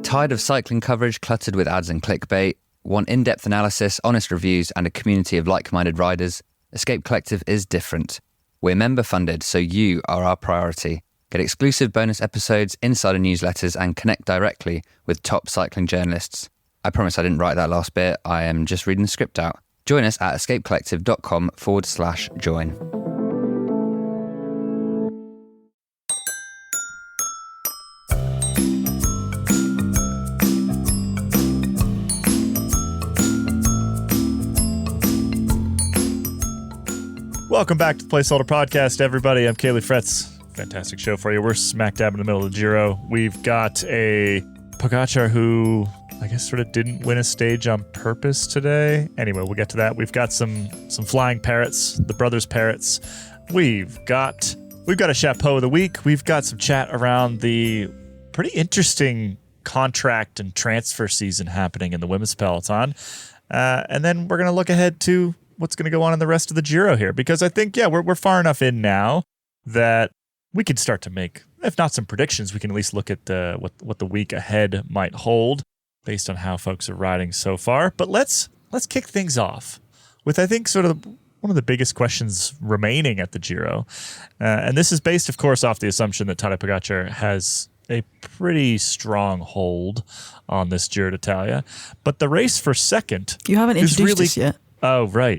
Tired of cycling coverage cluttered with ads and clickbait? Want in-depth analysis, honest reviews, and a community of like-minded riders? Escape Collective is different. We're member-funded, so you are our priority. Get exclusive bonus episodes, insider newsletters, and connect directly with top cycling journalists. I promise I didn't write that last bit. I am just reading the script out. Join us at escapecollective.com/join. Welcome back to the Placeholder Podcast, everybody. I'm Caley Fretz. Fantastic show for you. We're smack dab in the middle of the Giro. We've got a Pogačar who, I guess, sort of didn't win a stage on purpose today. Anyway, we'll get to that. We've got some flying parrots, the brothers parrots. We've got a chapeau of the week. We've got some chat around the pretty interesting contract and transfer season happening in the women's peloton. And then we're going to look ahead to what's going to go on in the rest of the Giro here, because I think, we're far enough in now that we can start to make, if not some predictions, we can at least look at what the week ahead might hold based on how folks are riding so far. But let's kick things off with, I think, sort of one of the biggest questions remaining at the Giro. And this is based, of course, off the assumption that Tadej Pogačar has a pretty strong hold on this Giro d'Italia. But the race for second, you haven't introduced us yet. Oh, right.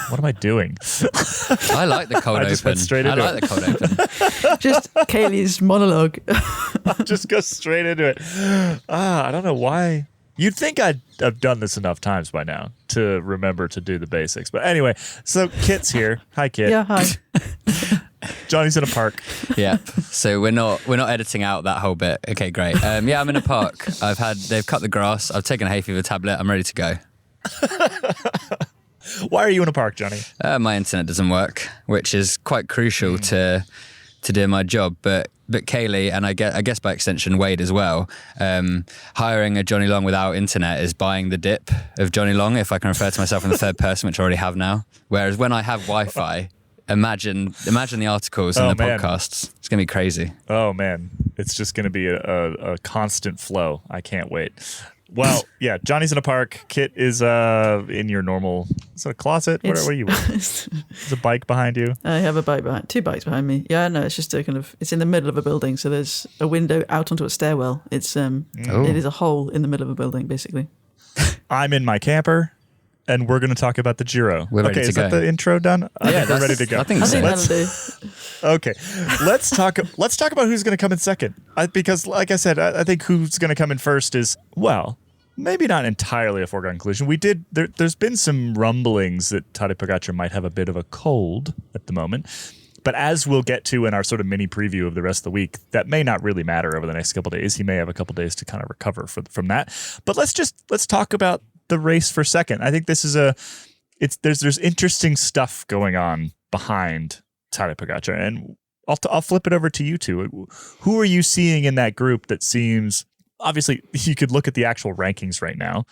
What am I doing? I like the cold open. Just went straight into the cold open. Just Caley's monologue. Just go straight into it. I don't know why. You'd think I'd have done this enough times by now to remember to do the basics. But anyway, so Kit's here. Hi, Kit. Yeah, hi. Johnny's in a park. Yeah. So we're not editing out that whole bit. Okay, great. I'm in a park. They've cut the grass. I've taken a hay fever tablet. I'm ready to go. Why are you in a park, Johnny? My internet doesn't work, which is quite crucial to do my job. But Caley, and I guess by extension Wade as well, hiring a Jonny Long without internet is buying the dip of Jonny Long, if I can refer to myself in the third person, which I already have now. Whereas when I have Wi-Fi, imagine the articles and the podcasts. It's going to be crazy. Oh, man. It's just going to be a constant flow. I can't wait. Well, yeah, Johnny's in a park. Kit is in your normal closet. Where are you? There's a bike behind you. I have a bike behind, 2 bikes behind me. Yeah, no, it's just it's in the middle of a building, so there's a window out onto a stairwell. It is a hole in the middle of a building, basically. I'm in my camper, and we're going to talk about the Giro. We're ready to go. Is that the intro done? I think we're ready to go. I think so. that'll do. Okay, let's talk about who's going to come in second. Because, like I said, I think who's going to come in first is, well, maybe not entirely a foregone conclusion. There's been some rumblings that Tadej Pogačar might have a bit of a cold at the moment. But as we'll get to in our sort of mini preview of the rest of the week, that may not really matter over the next couple of days. He may have a couple of days to kind of recover from that. But let's talk about the race for second. I think this is there's interesting stuff going on behind Tadej Pogačar, and I'll flip it over to you two. Who are you seeing in that group that seems, obviously you could look at the actual rankings right now,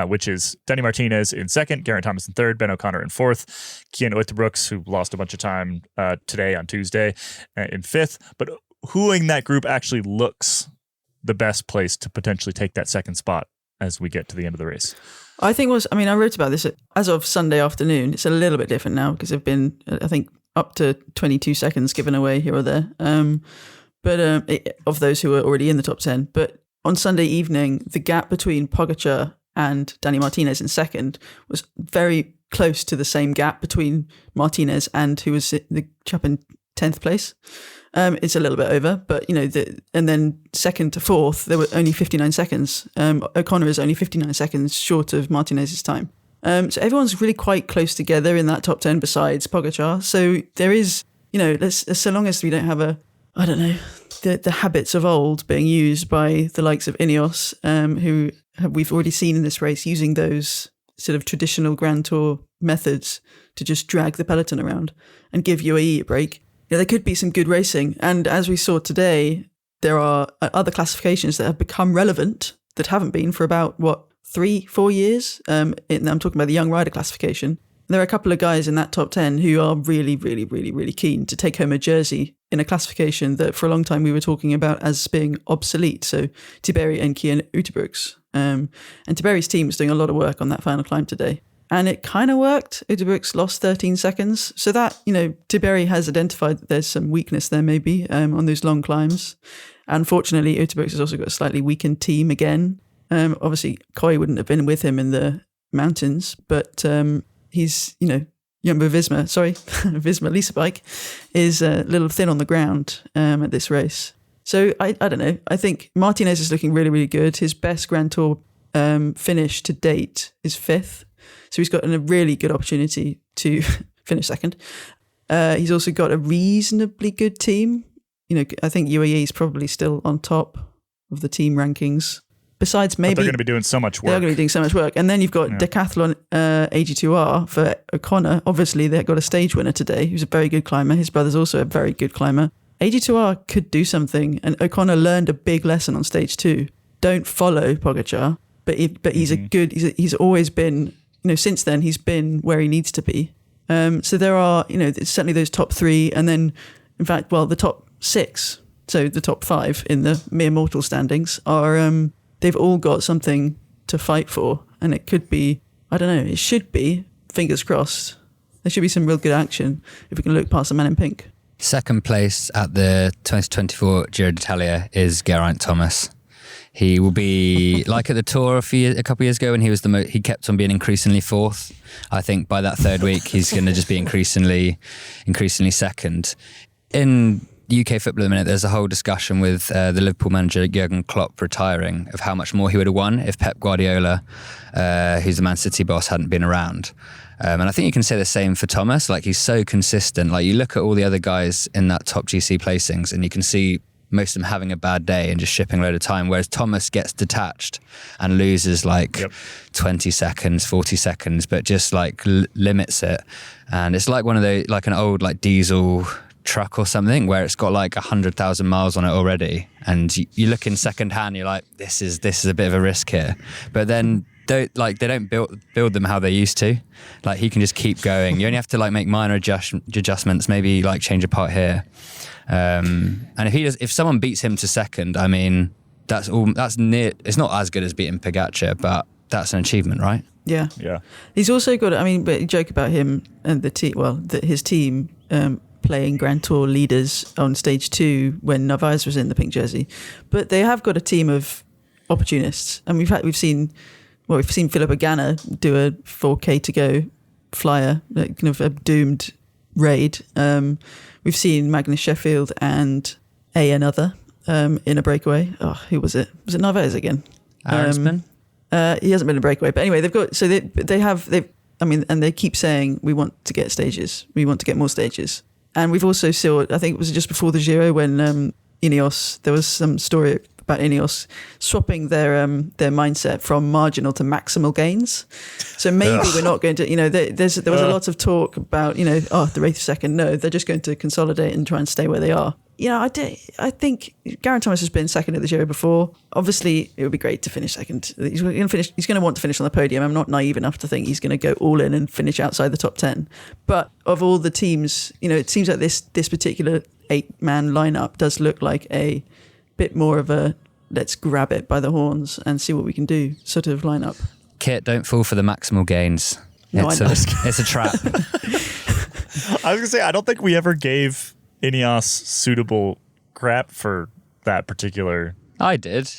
which is Danny Martinez in second, Geraint Thomas in third, Ben O'Connor in fourth, Cian Uijtenbrooks, who lost a bunch of time today on Tuesday, in fifth. But who in that group actually looks the best place to potentially take that second spot as we get to the end of the race? I wrote about this as of Sunday afternoon. It's a little bit different now because there have been, I think, up to 22 seconds given away here or there. Of those who were already in the top 10. But on Sunday evening, the gap between Pogačar and Danny Martinez in second was very close to the same gap between Martinez and who was the chap in 10th place. It's a little bit over, but and then second to fourth, there were only 59 seconds. O'Connor is only 59 seconds short of Martinez's time. So everyone's really quite close together in that top 10 besides Pogačar. So there is, so long as we don't have the habits of old being used by the likes of Ineos, who we've already seen in this race using those sort of traditional Grand Tour methods to just drag the peloton around and give UAE a break. There could be some good racing. And as we saw today, there are other classifications that have become relevant that haven't been for about, 3-4 years. I'm talking about the young rider classification. There are a couple of guys in that top 10 who are really, really, really, really keen to take home a jersey in a classification that for a long time we were talking about as being obsolete. So Tiberi, Enki and Uterbrooks. And Tiberi's team was doing a lot of work on that final climb today. And it kind of worked. Uterbrooks lost 13 seconds. So that, Tiberi has identified that there's some weakness there maybe on those long climbs. Unfortunately, Uterbrooks has also got a slightly weakened team again. Obviously, Koi wouldn't have been with him in the mountains, but he's, Jumbo-Visma Lisa bike is a little thin on the ground at this race. So I don't know. I think Martinez is looking really, really good. His best Grand Tour finish to date is 5th. So he's got a really good opportunity to finish 2nd. He's also got a reasonably good team. I think UAE is probably still on top of the team rankings. Besides, maybe but they're going to be doing so much work. They're going to be doing so much work. And then you've got Decathlon AG2R for O'Connor. Obviously, they've got a stage winner today who's a very good climber. His brother's also a very good climber. AG2R could do something. And O'Connor learned a big lesson on stage 2. Don't follow Pogačar. But he's a good... He's always been... since then, he's been where he needs to be. So there are, certainly those top 3. And then, in fact, the top 6... So the top 5 in the mere mortal standings are, they've all got something to fight for. And it could be, I don't know, it should be, fingers crossed, there should be some real good action if we can look past the man in pink. Second place at the 2024 Giro d'Italia is Geraint Thomas. He will be like at the Tour a couple of years ago when he was he kept on being increasingly 4th. I think by that 3rd week, he's going to just be increasingly 2nd. In UK football at the minute, there's a whole discussion with the Liverpool manager Jurgen Klopp retiring of how much more he would have won if Pep Guardiola, who's the Man City boss, hadn't been around. And I think you can say the same for Thomas. Like, he's so consistent. Like, you look at all the other guys in that top GC placings and you can see most of them having a bad day and just shipping a load of time, whereas Thomas gets detached and loses 20 seconds, 40 seconds, but just limits it. And it's like one of those, like an old diesel truck or something where it's got 100,000 miles on it already, and you look in second hand, you're like, this is a bit of a risk here. But then they don't build them how they used to. He can just keep going. You only have to make minor adjustments, maybe change a part here. And if someone beats him to 2nd, I mean, that's near. It's not as good as beating Pogačar, but that's an achievement, right? Yeah. He's also got. I mean, but you joke about him and the team. Well, his team. Playing Grand Tour leaders on stage 2 when Narvaez was in the pink jersey, but they have got a team of opportunists, and we've seen Philip Agana do a 4K to go flyer, kind of a doomed raid. We've seen Magnus Sheffield and another in a breakaway. Oh, who was it? Was it Narvaez again? Aronsman? He hasn't been in a breakaway, but anyway, they've got. So and they keep saying we want to get stages. We want to get more stages. And we've also saw, I think it was just before the Giro when Ineos, there was some story about Ineos swapping their mindset from marginal to maximal gains. So maybe we're not going to, there was a lot of talk about, the race 2nd. No, they're just going to consolidate and try and stay where they are. I think Geraint Thomas has been 2nd at the Giro before. Obviously, it would be great to finish 2nd. He's going to want to finish on the podium. I'm not naive enough to think he's going to go all in and finish outside the top 10. But of all the teams, it seems like this particular 8-man lineup does look like a bit more of a let's grab it by the horns and see what we can do sort of lineup. Kit, don't fall for the maximal gains. No, it's a trap. I was going to say, I don't think we ever gave Ineos suitable crap for that particular. I did.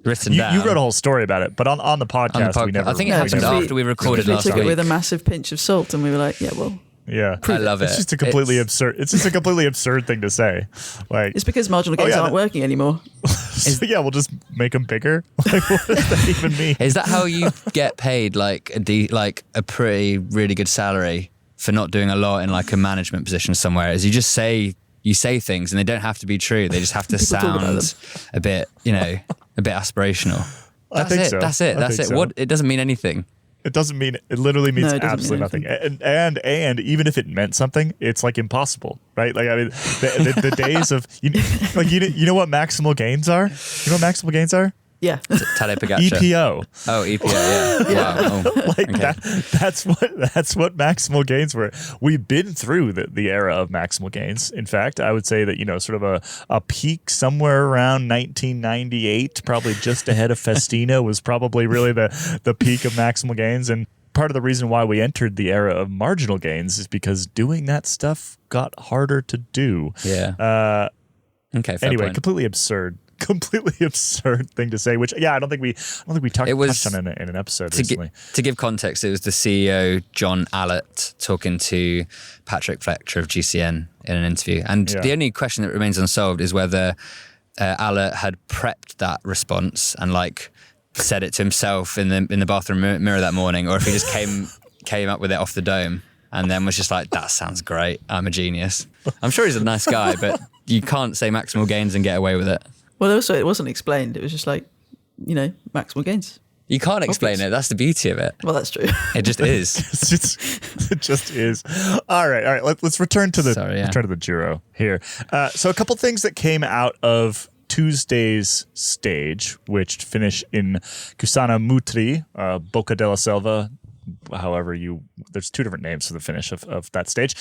Written down. You wrote a whole story about it, but on the podcast, we never. I think it happened after we recorded last week. We took it with a massive pinch of salt, and we were like, yeah, I love it. It's just a completely absurd. It's just a completely absurd thing to say. It's because marginal gains aren't working anymore. So we'll just make them bigger. What does that even mean? Is that how you get paid a pretty really good salary for not doing a lot in a management position somewhere? Is you say things and they don't have to be true. They just have to sound a bit aspirational. That's it. So. That's it. So. What? It doesn't mean anything. It doesn't mean. It literally means absolutely nothing. And even if it meant something, it's impossible, right? The days of you know what maximal gains are. You know what maximal gains are? Yeah. Tadej Pogacar. EPO. Oh, EPO, yeah. Wow. Oh, Like okay. that's what maximal gains were. We've been through the era of maximal gains. In fact, I would say that, sort of a peak somewhere around 1998, probably just ahead of Festina, was probably really the peak of maximal gains. And part of the reason why we entered the era of marginal gains is because doing that stuff got harder to do. Yeah. Okay. Fair Anyway, point. completely absurd thing to say. Which, I don't think we touched on it in an episode recently. To give context, it was the CEO John Allott talking to Patrick Fletcher of GCN in an interview, and the only question that remains unsolved is whether Allott had prepped that response and said it to himself in the bathroom mirror that morning, or if he just came up with it off the dome and then was just like, that sounds great, I'm a genius. I'm sure he's a nice guy, but you can't say maximal gains and get away with it. Well, also, it wasn't explained. It was just maximal gains. You can't explain it. That's the beauty of it. Well, that's true. It just is. It just is. All right. Let's return to the return to the Giro here. So a couple things that came out of Tuesday's stage, which finished in Cusana Mutri, Boca della Selva. However, there's two different names for the finish of that stage.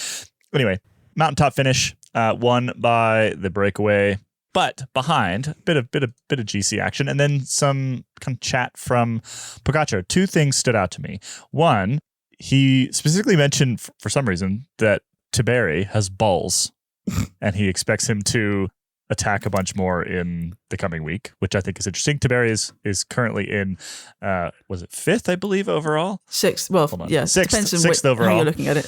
Anyway, mountaintop finish, won by the breakaway. But behind, a bit of GC action, and then some kind of chat from Pogacar. Two things stood out to me. One, he specifically mentioned for some reason that Tiberi has balls, and he expects him to attack a bunch more in the coming week, which I think is interesting. Tiberi is currently in, was it 5th, I believe, overall? 6th. Well, yeah, depends on sixth overall. how you're looking at it.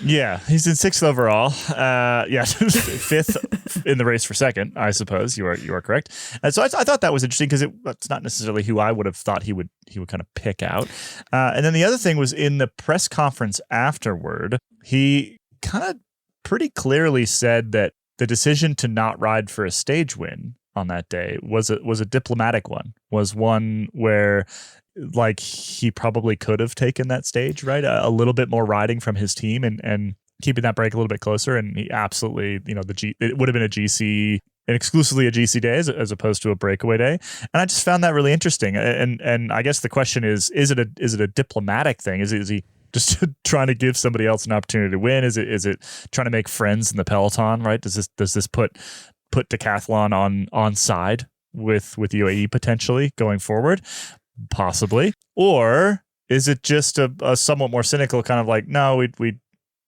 Yeah, he's in 6th overall. 5th in the race for 2nd, I suppose. You are correct. And so I thought that was interesting because it's not necessarily who I would have thought he would kind of pick out. And then the other thing was in the press conference afterward, he kind of pretty clearly said that the decision to not ride for a stage win on that day was a diplomatic one. Was one where he probably could have taken that stage, right? A little bit more riding from his team and keeping that break a little bit closer. And he absolutely, it would have been exclusively a GC day as opposed to a breakaway day. And I just found that really interesting. And I guess the question is it a diplomatic thing? Is he just trying to give somebody else an opportunity to win? Is it trying to make friends in the peloton, right? Does this put Decathlon on side with UAE potentially going forward? Possibly. Or is it just a somewhat more cynical kind of no,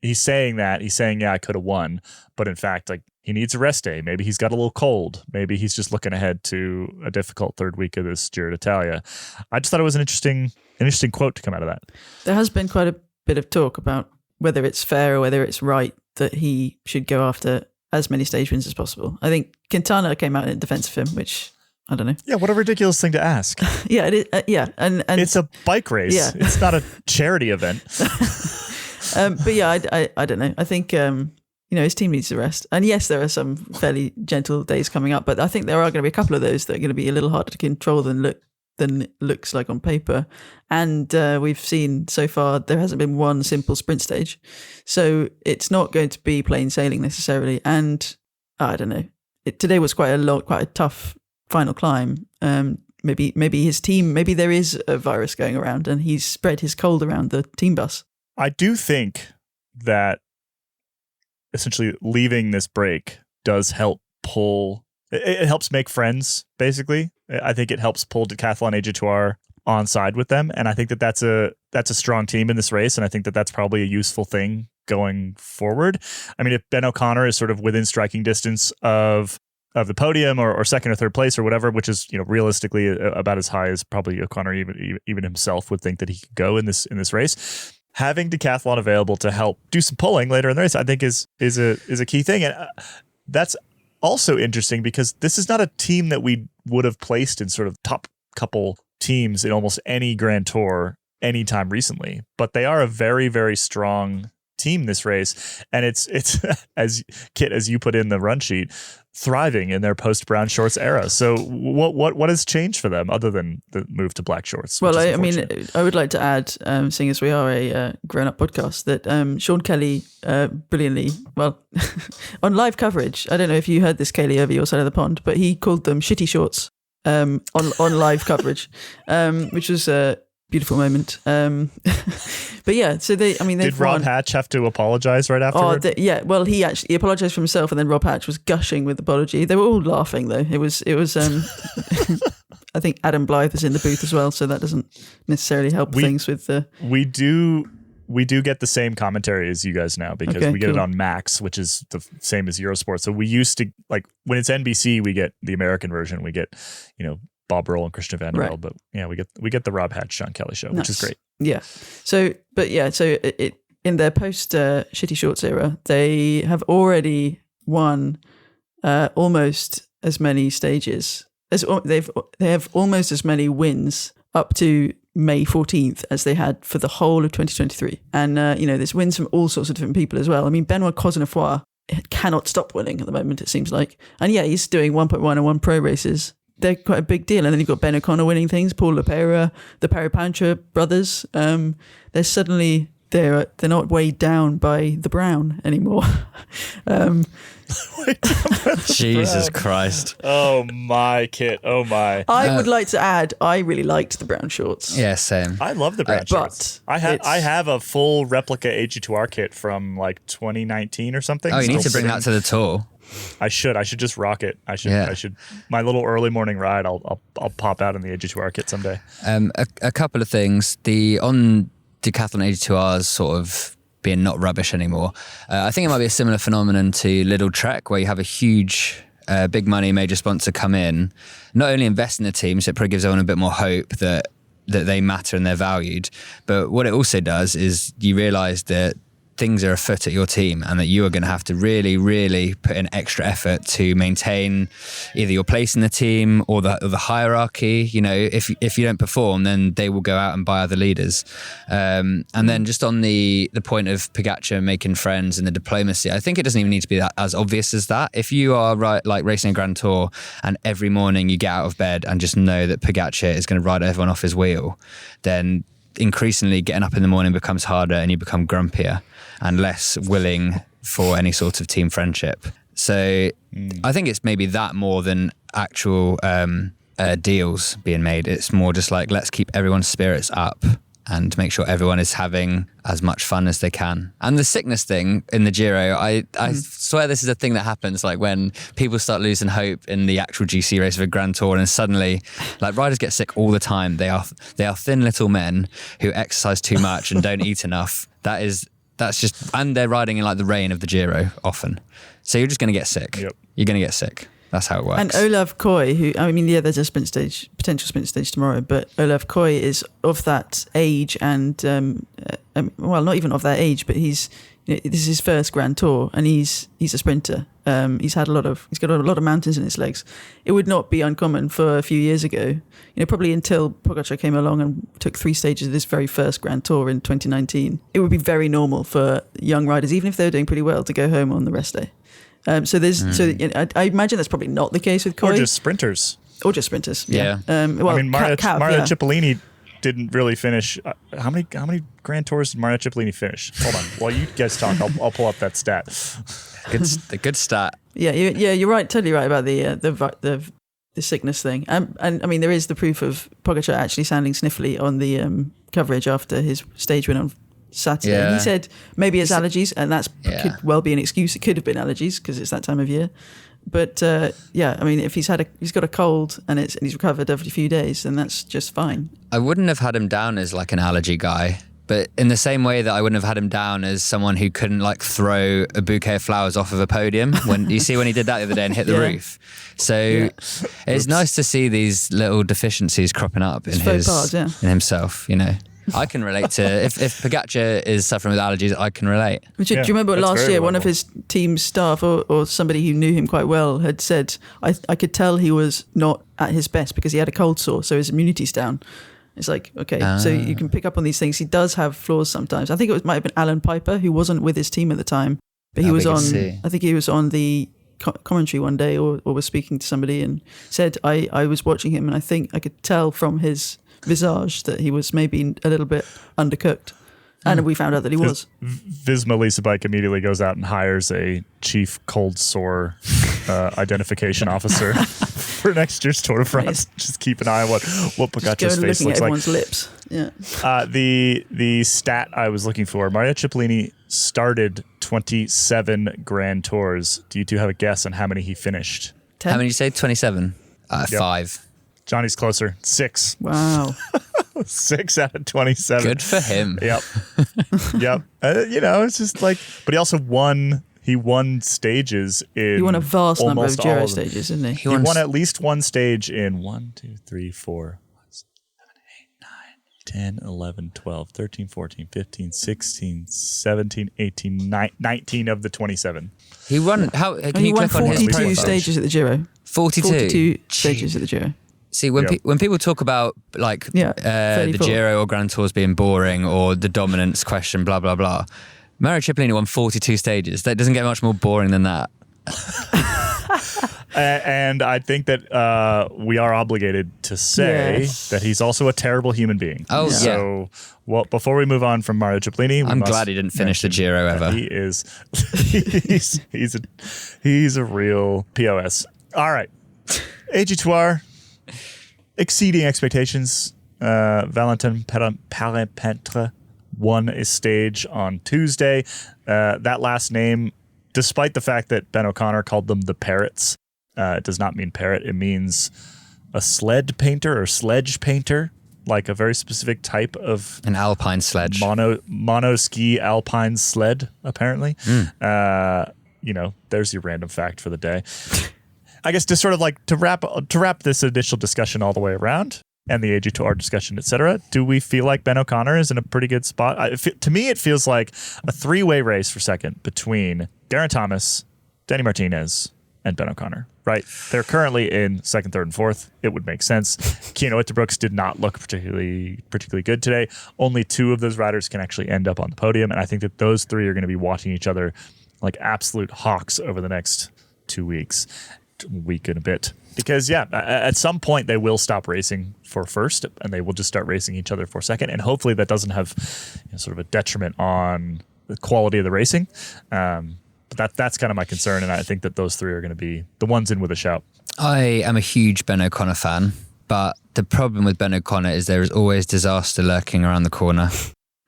he's saying, yeah, I could have won, but in fact, he needs a rest day. Maybe he's got a little cold. Maybe he's just looking ahead to a difficult third week of this Giro d'Italia. I just thought it was an interesting quote to come out of that. There has been quite a bit of talk about whether it's fair or whether it's right that he should go after as many stage wins as possible. I think Quintana came out in defense of him, which I don't know. Yeah, what a ridiculous thing to ask. Yeah, it is, and it's a bike race. Yeah. It's not a charity event. But yeah, I don't know. I think his team needs the rest. And yes, there are some fairly gentle days coming up, but I think there are going to be a couple of those that are going to be a little harder to control than it looks like on paper. And we've seen so far there hasn't been one simple sprint stage, so it's not going to be plain sailing necessarily. And I don't know. Today was quite a tough final climb. Maybe his team, maybe there is a virus going around and he's spread his cold around the team bus. I do think that essentially leaving this break does help pull. It helps make friends, basically. I think it helps pull Decathlon AG2R on side with them, and I think that that's a strong team in this race, and I think that that's probably a useful thing going forward. I mean, if Ben O'Connor is sort of within striking distance of the podium or second or third place or whatever, which is realistically about as high as probably O'Connor even himself would think that he could go in this race. Having Decathlon available to help do some pulling later in the race, I think is a key thing, and that's also interesting because this is not a team that we would have placed in sort of top couple teams in almost any Grand Tour anytime recently, but they are a very, very strong team this race, and it's as Kit, as you put in the run sheet, thriving in their post brown shorts era. So what has changed for them other than the move to black shorts? Well, I mean, I would like to add, seeing as we are a grown-up podcast, that Sean Kelly brilliantly, well, on live coverage, I don't know if you heard this, Caley, over your side of the pond, but he called them shitty shorts. on live coverage, which was a beautiful moment. But yeah, so they've Did Rob won. Hatch have to apologize right afterward? Yeah. Well, he apologized for himself, and then Rob Hatch was gushing with apology. They were all laughing though. It was. I think Adam Blythe is in the booth as well, so that doesn't necessarily help things with the. We do get the same commentary as you guys now because we get it on Max, which is the same as Eurosport. So we used to, like, when it's NBC, we get the American version. We get, Bob Earl and Christian Vanderbilt, Right. but yeah, we get the Rob Hatch, Sean Kelly show, which is great. Yeah. So it in their post Shitty Shorts era, they have already won almost as many stages as they have almost as many wins up to May 14th as they had for the whole of 2023. And there's wins from all sorts of different people as well. I mean, Benoit Cosnefroy cannot stop winning at the moment, it seems like. And yeah, he's doing 1.1 and 1 pro races. They're quite a big deal. And then you've got Ben O'Connor winning things, Paul LePera, the Parapancha brothers. They're not weighed down by the Brown anymore. Jesus Christ. Oh my, Kit. Oh my. I would like to add, I really liked the brown shorts. Yeah, same. I love the brown shorts. I have a full replica AG2R kit from like 2019 or something. Oh, you need to bring that to the tour. I should just rock it. I should. My little early morning ride. I'll pop out in the AG2R kit someday. A couple of things. On Decathlon AG2Rs sort of being not rubbish anymore. I think it might be a similar phenomenon to Lidl Trek, where you have a huge, big money major sponsor come in, not only invest in the team, so it probably gives everyone a bit more hope that they matter and they're valued. But what it also does is you realise that things are afoot at your team and that you are going to have to really, really put in extra effort to maintain either your place in the team or the hierarchy. If you don't perform, then they will go out and buy other leaders. And then just on the point of Pogačar making friends and the diplomacy, I think it doesn't even need to be that as obvious as that. If you are like racing a Grand Tour and every morning you get out of bed and just know that Pogačar is going to ride everyone off his wheel, then increasingly getting up in the morning becomes harder and you become grumpier and less willing for any sort of team friendship. So I think it's maybe that more than actual deals being made. It's more just like, let's keep everyone's spirits up and make sure everyone is having as much fun as they can. And the sickness thing in the Giro, I swear this is a thing that happens like when people start losing hope in the actual GC race of a Grand Tour and suddenly like riders get sick all the time. They are thin little men who exercise too much and don't eat enough. That's just, and they're riding in like the rain of the Giro often. So you're just going to get sick. Yep. You're going to get sick. That's how it works. And Olav Koy, there's a potential sprint stage tomorrow, but Olav Koy is of that age and, not even of that age, but this is his first Grand Tour and he's a sprinter. He's got a lot of mountains in his legs. It would not be uncommon for a few years ago, probably until Pogačar came along and took 3 stages of this very first Grand Tour in 2019. It would be very normal for young riders, even if they were doing pretty well, to go home on the rest day. I imagine that's probably not the case with Koy. Or just sprinters. Yeah. Mario Cipollini didn't really finish. How many Grand Tours did Mario Cipollini finish? Hold on, while you guys talk, I'll pull up that stat. Good stat. Yeah, you're right. Totally right about the sickness thing. And I mean, there is the proof of Pogačar actually sounding sniffly on the coverage after his stage win on Saturday. Yeah. He said maybe it's allergies, and could well be an excuse. It could have been allergies because it's that time of year. But if he's got a cold and he's recovered every few days, then that's just fine. I wouldn't have had him down as like an allergy guy, but in the same way that I wouldn't have had him down as someone who couldn't like throw a bouquet of flowers off of a podium when you see when he did that the other day and hit the roof. So it's nice to see these little deficiencies cropping up in himself, I can relate to if Pogačar is suffering with allergies, I can relate. Do you remember last year one of his team staff or somebody who knew him quite well had said, I could tell he was not at his best because he had a cold sore, so his immunity's down. It's like, okay, so you can pick up on these things. He does have flaws sometimes. I think might have been Alan Piper, who wasn't with his team at the time, but he was on, I think he was on the commentary one day or was speaking to somebody and said, I was watching him and I think I could tell from his visage that he was maybe a little bit undercooked. And we found out that he was. Visma Lisa Bike immediately goes out and hires a chief cold sore identification officer. for next year's Tour de France. Just keep an eye on what Pogacar's face looks like. Everyone's lips. Yeah. The stat I was looking for: Mario Cipollini started 27 Grand Tours. Do you two have a guess on how many he finished? 10? How many did you say? 27? Yep. 5. Johnny's closer. 6. Wow. 6 out of 27. Good for him. Yep. Yep. It's just like, but he also won. He won stages in. He won a vast number of Giro them. stages, didn't he? He won at least one stage in 1, 2, 3, 4, 7, 8, 9, 10, 11, 12, 13, 14, 15, 16, 17, 18, 19 of the 27. He won. Can you won click on his 42 profile? stages at the Giro. 42 stages at the Giro. See, when people talk about the Giro or Grand Tours being boring or the dominance question, blah blah blah, Mario Cipollini won 42 stages. That doesn't get much more boring than that. And I think that we are obligated to say that he's also a terrible human being. Oh, yeah. So, before we move on from Mario Cipollini, I'm glad he didn't finish the Giro ever. He is, he's a real POS. All right, AG2R exceeding expectations. Valentin Palapentre won a stage on Tuesday. That last name, despite the fact that Ben O'Connor called them the Parrots, it does not mean parrot. It means a sled painter or sledge painter, like a very specific type of an alpine sledge, mono ski alpine sled. Apparently, there's your random fact for the day. I guess to sort of like to wrap this initial discussion all the way around, and the AG2R discussion, etc. Do we feel like Ben O'Connor is in a pretty good spot? To me, it feels like a 3-way race for second between Geraint Thomas, Danny Martinez, and Ben O'Connor. Right? They're currently in second, third, and fourth. It would make sense. Keanu Itterbrooks did not look particularly good today. Only 2 of those riders can actually end up on the podium, and I think that those 3 are going to be watching each other like absolute hawks over the next 2 weeks, week and a bit. Because, at some point they will stop racing for first and they will just start racing each other for second. And hopefully that doesn't have sort of a detriment on the quality of the racing. But that's kind of my concern. And I think that those 3 are going to be the ones in with a shout. I am a huge Ben O'Connor fan, but the problem with Ben O'Connor is there is always disaster lurking around the corner.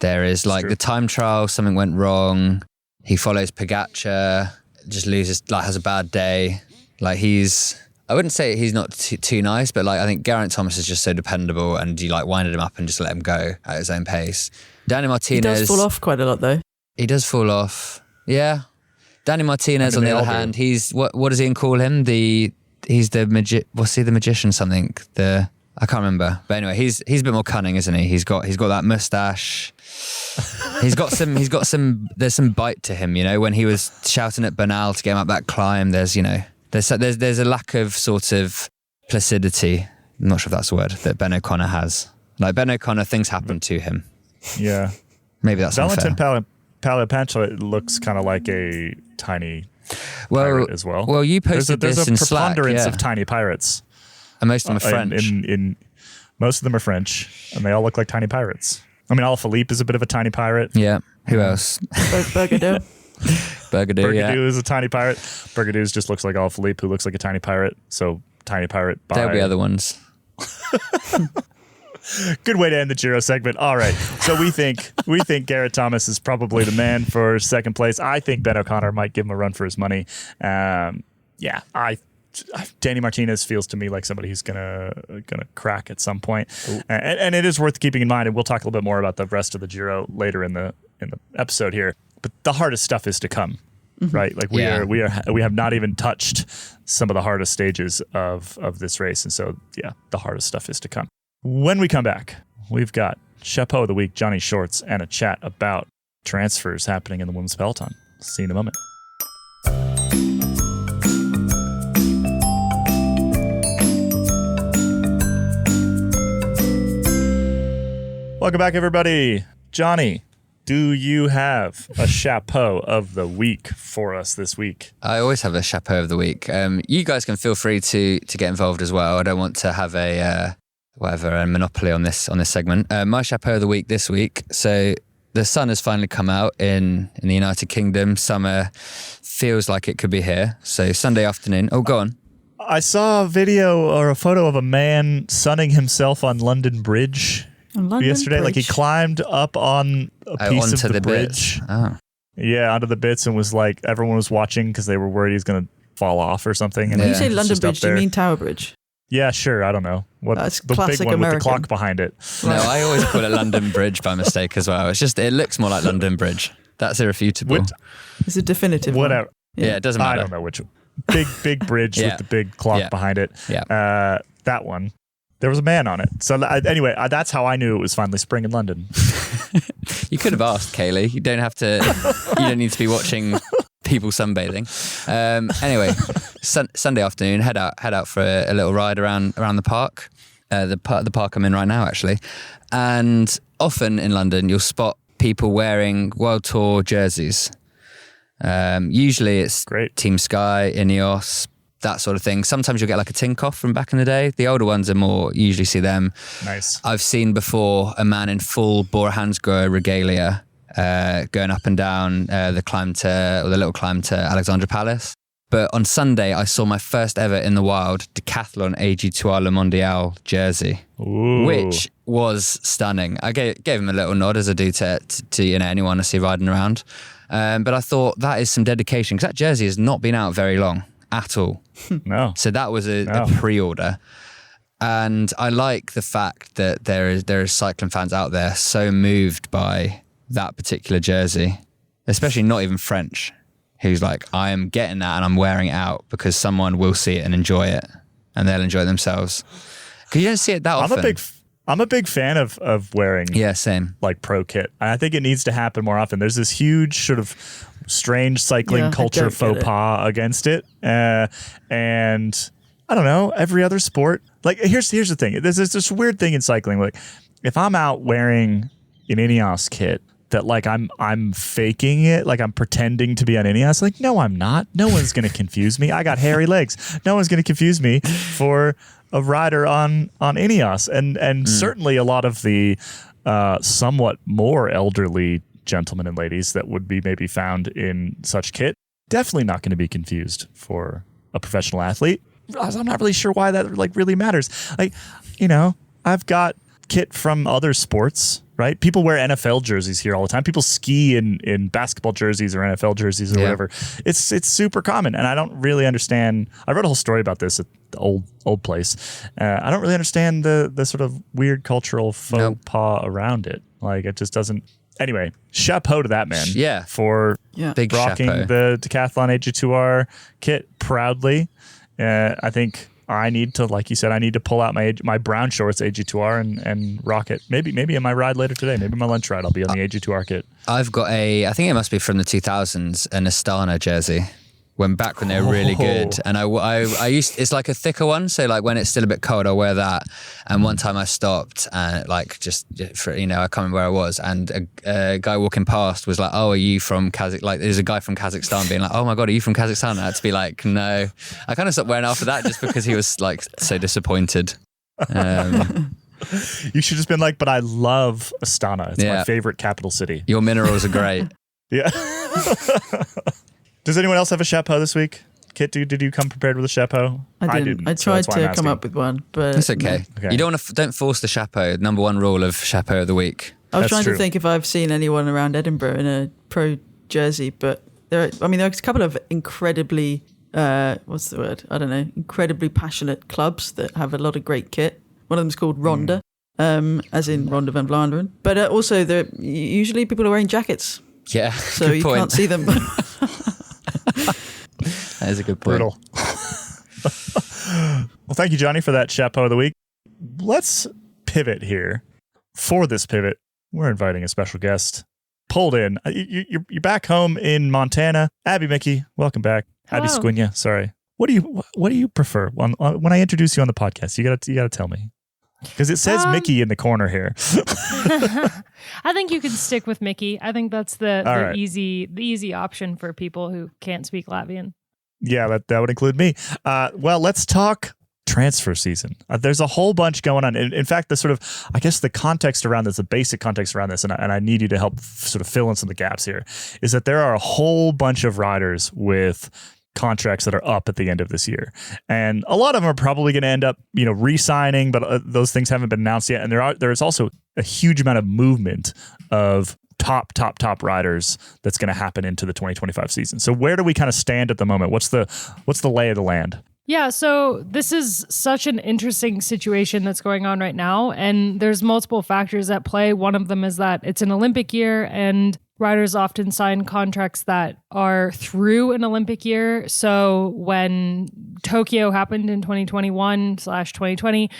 There is the time trial, something went wrong. He follows Pogacar, just loses, has a bad day. I wouldn't say he's not too nice, but I think Geraint Thomas is just so dependable, and you winded him up and just let him go at his own pace. Danny Martinez, he does fall off quite a lot though. He does fall off. Yeah. Danny Martinez, on the other hand, he's what does Ian call him? He's the what's he, the magician something? I can't remember. But anyway, he's a bit more cunning, isn't he? He's got that mustache. He's got some there's some bite to him, when he was shouting at Bernal to get him up that climb, there's a lack of sort of placidity. I'm not sure if that's a word that Ben O'Connor has. Ben O'Connor, things happen to him. Yeah. Maybe that's Valentin unfair. Palapentre looks kind of like a tiny pirate as well. Well, you posted there's this in Slack. There's a preponderance of tiny pirates. And most of them are French. Most of them are French, and they all look like tiny pirates. I mean, Alaphilippe is a bit of a tiny pirate. Yeah. Who else? Bergadou. Bergadou is a tiny pirate. Bergadou just looks like Alaphilippe, who looks like a tiny pirate. So, tiny pirate. There'll be other ones. Good way to end the Giro segment. All right. So we think Geraint Thomas is probably the man for second place. I think Ben O'Connor might give him a run for his money. Danny Martinez feels to me like somebody who's gonna crack at some point, and it is worth keeping in mind. And we'll talk a little bit more about the rest of the Giro later in the episode here. But the hardest stuff is to come, right? We have not even touched some of the hardest stages of this race, and so the hardest stuff is to come. When we come back, we've got Chapeau of the Week, Johnny Shorts, and a chat about transfers happening in the women's peloton. See you in a moment. Welcome back, everybody. Johnny, do you have a chapeau of the week for us this week? I always have a chapeau of the week. You guys can feel free to get involved as well. I don't want to have a monopoly on this segment. My chapeau of the week this week. So the sun has finally come out in the United Kingdom. Summer feels like it could be here. So Sunday afternoon. Oh, go on. I saw a video or a photo of a man sunning himself on London Bridge yesterday. Bridge. Like he climbed up on a piece of the bridge. Bits. Oh. Yeah, onto the bits, and was like, everyone was watching because they were worried he's going to fall off or something. And When you say he's London just up Bridge, do you there. mean Tower Bridge? Yeah, sure. I don't know. That's the classic big one American. with the clock behind it. No, I always call it London Bridge by mistake as well. It's just, it looks more like London Bridge. That's irrefutable. It's a definitive one. Whatever. Yeah, it doesn't matter. I don't know which one. Big bridge with the big clock behind it. Yeah. That one. There was a man on it. So anyway, that's how I knew it was finally spring in London. You could have asked, Caley. You don't have to. You don't need to be watching people sunbathing. Anyway, Sunday afternoon, head out for a little ride around the park. The park I'm in right now, actually. And often in London, you'll spot people wearing World Tour jerseys. Usually it's Great. Team Sky, Ineos, that sort of thing. Sometimes you'll get like a Tinkoff from back in the day. The older ones are more, you usually see them. Nice. I've seen before a man in full Bora Hansgrohe regalia going up and down the little climb to Alexandra Palace. But on Sunday, I saw my first ever in the wild Decathlon AG2R Le Mondial jersey, which was stunning. I gave him a little nod, as I do to anyone I see riding around. But I thought that is some dedication, because that jersey has not been out very long at all. No. So that was a pre-order. And I like the fact that there is cycling fans out there so moved by that particular jersey, especially not even French, who's like, I am getting that and I'm wearing it out because someone will see it and enjoy it, and they'll enjoy it themselves. Because you don't see it that often. I'm a big fan of wearing same. like pro kit. I think it needs to happen more often. There's this huge sort of strange cycling culture faux pas against it. And I don't know, every other sport. Like here's the thing. There's this weird thing in cycling. Like if I'm out wearing an Ineos kit, that like I'm faking it, like I'm pretending to be on Ineos. Like, no, I'm not. No one's going to confuse me. I got hairy legs. No one's going to confuse me for a rider on Ineos. And certainly a lot of the somewhat more elderly gentlemen and ladies that would be maybe found in such kit, definitely not going to be confused for a professional athlete. I'm not really sure why that like really matters. Like, you know, I've got kit from other sports, right? People wear NFL jerseys here all the time. People ski in basketball jerseys or NFL jerseys or whatever. It's super common, and I don't really understand. I wrote a whole story about this at the old place. I don't really understand the sort of weird cultural faux pas around it. Like it just doesn't. Anyway, chapeau to that man. Yeah. For Big rocking chapeau. the Decathlon AG2R kit proudly. I think I need to, like you said, I need to pull out my brown shorts AG2R and rock it. Maybe in my ride later today. Maybe my lunch ride I'll be on the AG2R kit. I've got I think it must be from the 2000s, an Astana jersey. When they were really good, and I used, it's like a thicker one, so like when it's still a bit cold, I'll wear that. And one time I stopped and like just for, I can't remember where I was, and a guy walking past was like, "Oh, are you from Kazakh?" Like there's a guy from Kazakhstan being like, "Oh my god, are you from Kazakhstan?" And I had to be like, "No." I kind of stopped wearing it after that just because he was like so disappointed. You should have been like, "But I love Astana. It's my favorite capital city. Your minerals are great." Yeah. Does anyone else have a chapeau this week? Kit, did you come prepared with a chapeau? I didn't. I tried to come up with one, but it's okay. You don't force the chapeau. Number one rule of chapeau of the week. I was trying to think if I've seen anyone around Edinburgh in a pro jersey, but there are a couple of incredibly incredibly passionate clubs that have a lot of great kit. One of them is called Ronda, as in Ronda van Vlaanderen. But also, usually people are wearing jackets. Yeah, so good you point. can't see them. That is a good point. Brutal. Well, thank you, Jonny, for that chapeau of the week. Let's pivot here. For this pivot, we're inviting a special guest. Pulled in. You're back home in Montana. Abby Mickey, welcome back. Hello. Abby Squinya, sorry. What do you prefer when I introduce you on the podcast? You gotta tell me. Because it says Mickey in the corner here. I think you can stick with Mickey. I think that's the right. easy option for people who can't speak Latvian. Yeah, that would include me. Well, let's talk transfer season. There's a whole bunch going on. In fact, the sort of, I guess the context around this, the basic context around this, and I need you to help sort of fill in some of the gaps here, is that there are a whole bunch of riders with contracts that are up at the end of this year. And a lot of them are probably going to end up, re-signing, but those things haven't been announced yet. And there's also a huge amount of movement of top riders that's going to happen into the 2025 season. So where do we kind of stand at the moment? What's the lay of the land? Yeah, so this is such an interesting situation that's going on right now, and there's multiple factors at play. One of them is that it's an Olympic year, and riders often sign contracts that are through an Olympic year. So when Tokyo happened in 2021/2020,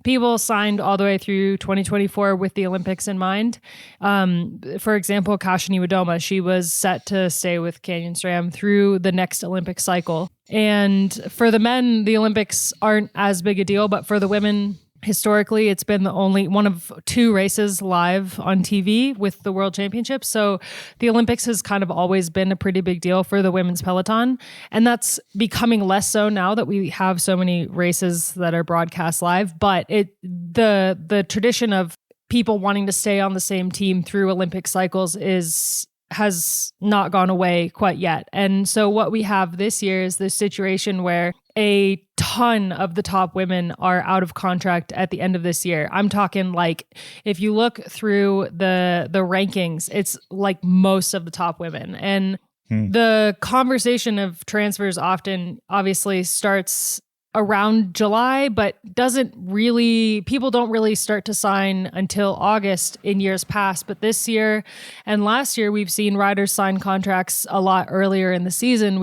people signed all the way through 2024 with the Olympics in mind. For example, Kasia Niewiadoma, she was set to stay with Canyon SRAM through the next Olympic cycle. And for the men, the Olympics aren't as big a deal, but for the women, historically, it's been the only one of 2 races live on TV with the World Championships. So the Olympics has kind of always been a pretty big deal for the women's peloton. And that's becoming less so now that we have so many races that are broadcast live. But the tradition of people wanting to stay on the same team through Olympic cycles has not gone away quite yet. And so what we have this year is this situation where a ton of the top women are out of contract at the end of this year. I'm talking like, if you look through the rankings, it's like most of the top women. And the conversation of transfers often obviously starts around July, but people don't really start to sign until August in years past. But this year and last year, we've seen riders sign contracts a lot earlier in the season.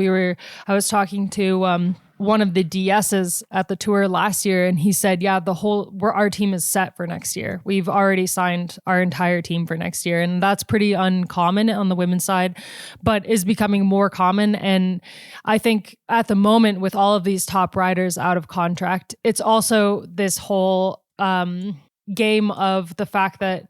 I was talking to one of the DSs at the tour last year, and he said, yeah, our team is set for next year. We've already signed our entire team for next year. And that's pretty uncommon on the women's side, but is becoming more common. And I think at the moment, with all of these top riders out of contract, it's also this whole game of the fact that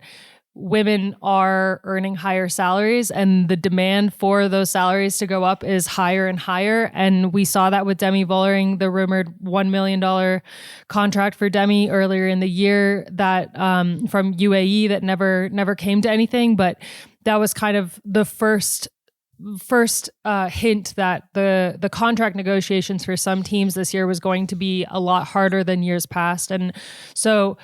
women are earning higher salaries, and the demand for those salaries to go up is higher and higher. And we saw that with Demi Vollering, the rumored $1 million contract for Demi earlier in the year that from UAE that never came to anything. But that was kind of the first hint that the contract negotiations for some teams this year was going to be a lot harder than years past. And so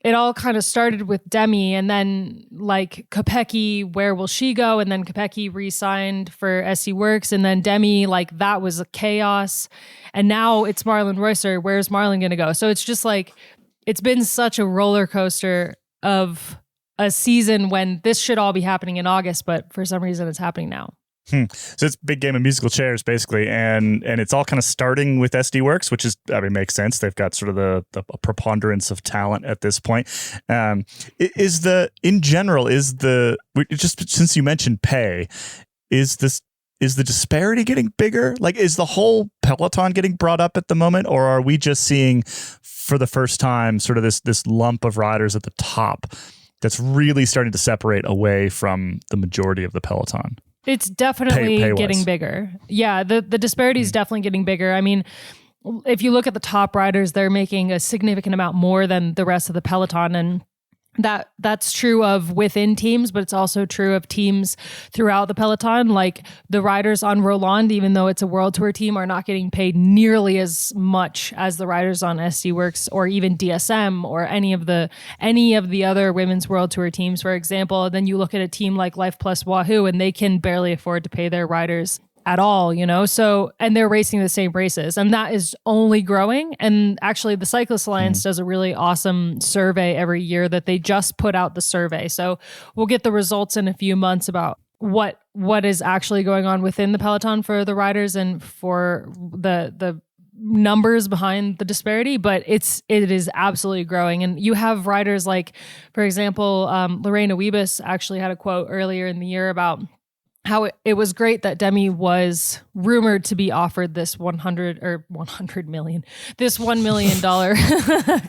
it all kind of started with Demi, and then like Kopecky, where will she go? And then Kopecky re-signed for SC Works, and then Demi, like that was a chaos. And now it's Marlon Reusser. Where's Marlon going to go? So it's just like, it's been such a roller coaster of a season when this should all be happening in August, but for some reason it's happening now. So it's a big game of musical chairs, basically, and it's all kind of starting with SD Works, which makes sense. They've got sort of the preponderance of talent at this point. Since you mentioned pay, is the disparity getting bigger? Like, is the whole peloton getting brought up at the moment, or are we just seeing for the first time sort of this lump of riders at the top that's really starting to separate away from the majority of the peloton? It's definitely getting bigger. Yeah, the disparity is definitely getting bigger. I mean, if you look at the top riders, they're making a significant amount more than the rest of the peloton. And that's true of within teams, but it's also true of teams throughout the peloton. Like the riders on Roland, even though it's a World Tour team, are not getting paid nearly as much as the riders on SD Works or even DSM or any of the other women's World Tour teams, for example. Then you look at a team like Life Plus Wahoo, and they can barely afford to pay their riders at all, so, and they're racing the same races, and that is only growing. And actually the Cyclist Alliance does a really awesome survey every year that they just put out the survey. So we'll get the results in a few months about what is actually going on within the peloton for the riders and for the numbers behind the disparity, but it is absolutely growing. And you have riders like, for example, Lorena Wiebes actually had a quote earlier in the year about how it was great that Demi was rumored to be offered this $1 million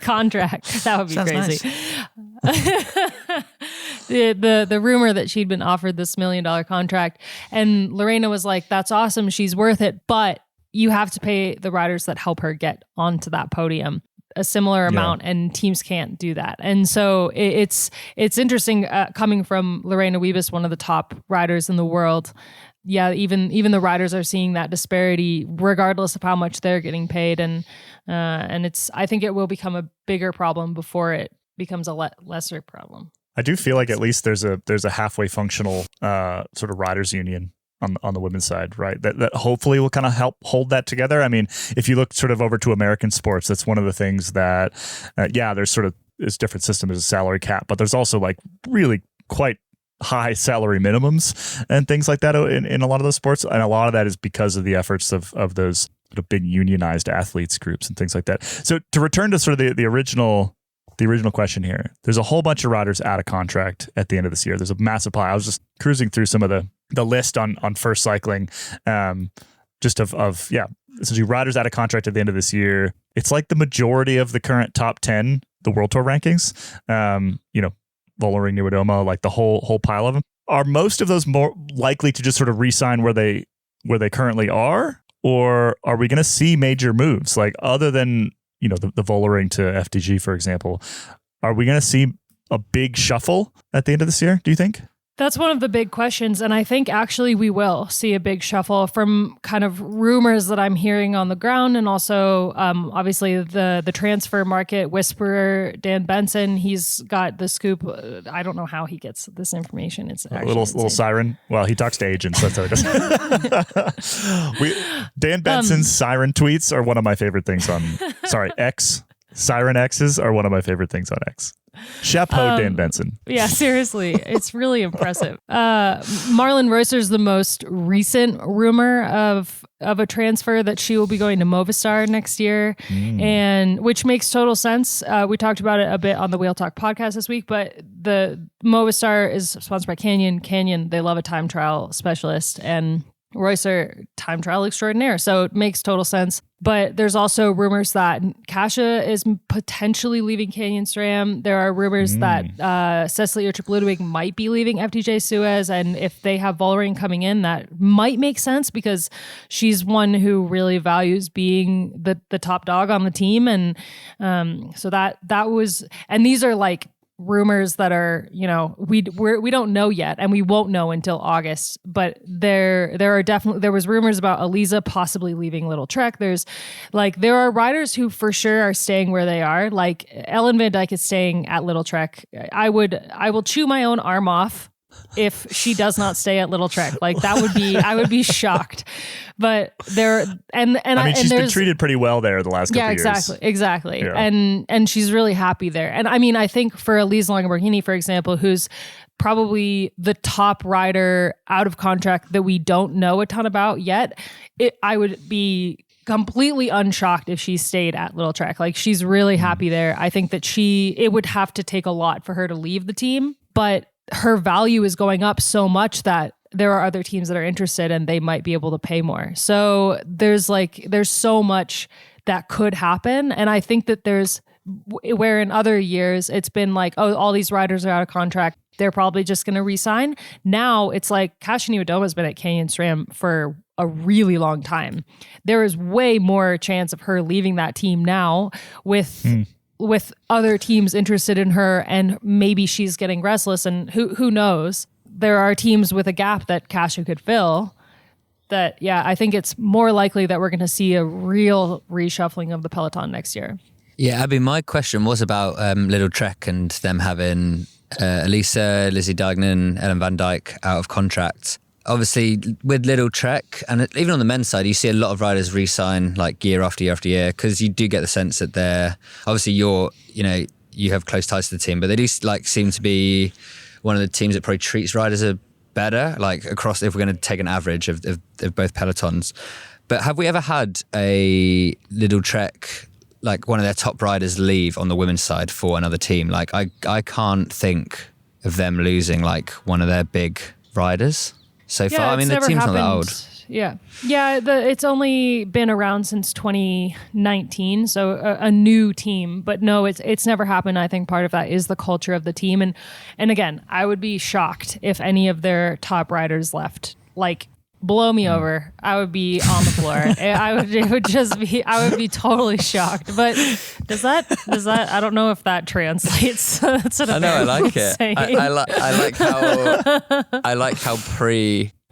contract. That would be Sounds crazy. Nice. The rumor that she'd been offered this $1 million contract, and Lorena was like, "That's awesome. She's worth it, but you have to pay the riders that help her get onto that podium a similar amount, and teams can't do that." And so it's interesting coming from Lorena Wiebes, one of the top riders in the world, even the riders are seeing that disparity regardless of how much they're getting paid. And I think it will become a bigger problem before it becomes a lesser problem. I do feel like at least there's a halfway functional sort of riders union on the women's side, right? That hopefully will kind of help hold that together. I mean, if you look sort of over to American sports, that's one of the things that, there's different systems, there's a salary cap, but there's also like really quite high salary minimums and things like that in a lot of those sports. And a lot of that is because of the efforts of those sort of big unionized athletes groups and things like that. So to return to sort of the original question here, there's a whole bunch of riders out of contract at the end of this year. There's a massive pile. I was just cruising through some of the list on First Cycling, essentially riders out of contract at the end of this year. It's like the majority of the current top 10, the World Tour rankings, Vollering, Niewiadoma, like the whole pile of them. Are most of those more likely to just sort of re-sign where they currently are? Or are we going to see major moves? Like other than, the Vollering to FDG, for example, are we going to see a big shuffle at the end of this year, do you think? That's one of the big questions. And I think actually we will see a big shuffle from kind of rumors that I'm hearing on the ground. And also, obviously, the transfer market whisperer, Dan Benson, he's got the scoop. I don't know how he gets this information. It's actually a little siren. Well, he talks to agents. That's how he does. Dan Benson's siren tweets are one of my favorite things on, X. Siren X's are one of my favorite things on X. Chapeau, Dan Benson. Yeah, seriously. It's really impressive. Marlon Reusser's the most recent rumor of a transfer that she will be going to Movistar next year, and which makes total sense. We talked about it a bit on the Wheel Talk podcast this week, but the Movistar is sponsored by Canyon. Canyon, they love a time trial specialist, and Reusser, time trial extraordinaire. So it makes total sense. But there's also rumors that Kasia is potentially leaving Canyon SRAM. There are rumors that Cecily Ertrip-Ludwig might be leaving FDJ Suez. And if they have Vollering coming in, that might make sense because she's one who really values being the top dog on the team. And so that was, and these are like rumors that are, we don't know yet, and we won't know until August. But there was rumors about Eliza possibly leaving Little Trek. There are riders who for sure are staying where they are. Like Ellen Van Dijk is staying at Little Trek. I will chew my own arm off if she does not stay at Little Trek. Like I would be shocked. But she's been treated pretty well there the last couple of years. Exactly. Yeah. And she's really happy there. And I mean, I think for Elise Longoborghini, for example, who's probably the top rider out of contract that we don't know a ton about yet, I would be completely unshocked if she stayed at Little Trek. Like she's really happy there. I think that it would have to take a lot for her to leave the team, but her value is going up so much that there are other teams that are interested and they might be able to pay more. So there's so much that could happen. And I think that where in other years it's been like, oh, all these riders are out of contract, they're probably just going to resign. Now it's like Kasia Niewiadoma has been at Canyon SRAM for a really long time. There is way more chance of her leaving that team now with other teams interested in her, and maybe she's getting restless, and who knows? There are teams with a gap that Kasia could fill. I think it's more likely that we're going to see a real reshuffling of the peloton next year. Yeah, Abby, my question was about Little Trek and them having Elisa, Lizzie Deignan, Ellen Van Dijk out of contract. Obviously, with Little Trek, and even on the men's side, you see a lot of riders re-sign like year after year after year, because you do get the sense that they're obviously you have close ties to the team, but they do seem to be one of the teams that probably treats riders better, like across, if we're going to take an average of both pelotons. But have we ever had a Little Trek, like one of their top riders, leave on the women's side for another team? Like I can't think of them losing like one of their big riders so far. I mean, the team's not that old. Yeah. It's only been around since 2019, so a new team. But no, it's never happened. I think part of that is the culture of the team, and again, I would be shocked if any of their top riders left. Like, blow me over. I would be on the floor. I would be totally shocked. But does that? I don't know if that translates. That's what I know. I like it. I like how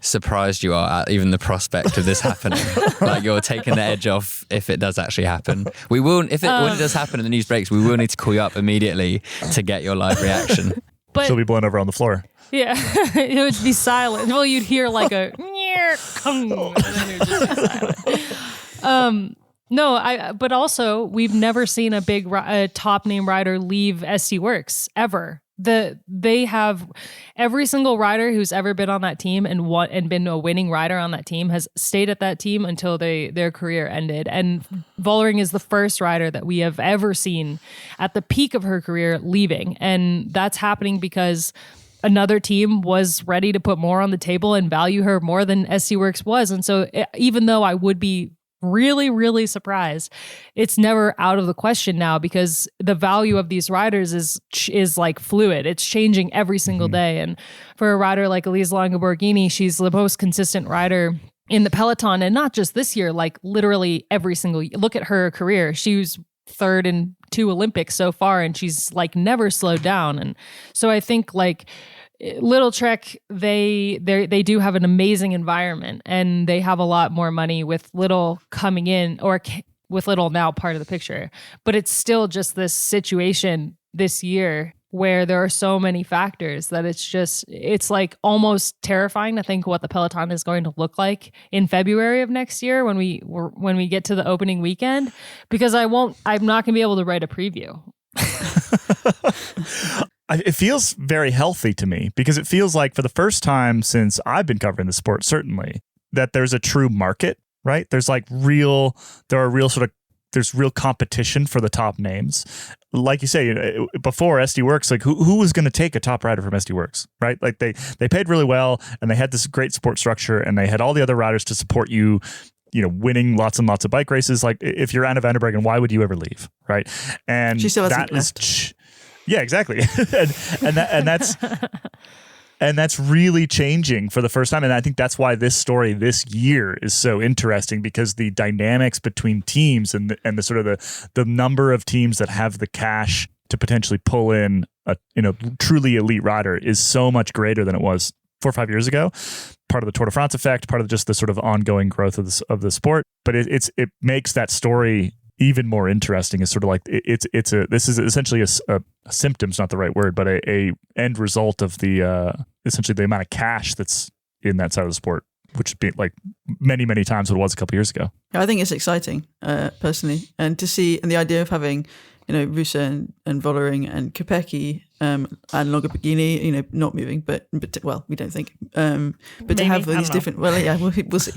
surprised you are at even the prospect of this happening. Like you're taking the edge off if it does actually happen. We will, when it does happen and the news breaks, we will need to call you up immediately to get your live reaction. But She'll be blown over on the floor. yeah, it would be silent. Well, you'd hear like a and then it would just be silent. But also we've never seen a big top name rider leave SD Works ever. They have every single rider who's ever been on that team and been a winning rider on that team has stayed at that team until their career ended. And Vollering is the first rider that we have ever seen at the peak of her career leaving. And that's happening because another team was ready to put more on the table and value her more than SD Works was. And so even though I would be really, really surprised, it's never out of the question now because the value of these riders is like fluid. It's changing every single day. And for a rider like Elise Longo-Borghini, she's the most consistent rider in the peloton, and not just this year, like literally every single year. Look at her career. She was third in 2 Olympics so far, and she's like never slowed down. And so I think like Little Trek, they do have an amazing environment, and they have a lot more money with Little coming in, or with Little now part of the picture. But it's still just this situation this year where there are so many factors that it's like almost terrifying to think what the peloton is going to look like in February of next year when we get to the opening weekend, because I'm not going to be able to write a preview. It feels very healthy to me because it feels like for the first time since I've been covering the sport, certainly, that there's a true market, right? There's real competition for the top names. Like you say, before SD Works, like who was going to take a top rider from SD Works, right? Like they paid really well and they had this great support structure and they had all the other riders to support you, winning lots and lots of bike races. Like if you're Anna van der Breggen, why would you ever leave, right? And she still hasn't left. Yeah, exactly. and that's really changing for the first time. And I think that's why this story this year is so interesting, because the dynamics between teams and the sort of the number of teams that have the cash to potentially pull in a truly elite rider is so much greater than it was 4 or 5 years ago. Part of the Tour de France effect, part of just the sort of ongoing growth of the sport. But it makes that story even more interesting. Is sort of like this is essentially a symptom's not the right word, but a end result of the essentially the amount of cash that's in that side of the sport, which would be like many times what it was a couple of years ago. I think it's exciting personally, and to see, and the idea of having Rusa and Vollering and Kopecky and Longo-Borghini, not moving, but we don't think. But maybe, to have all these different, we'll see.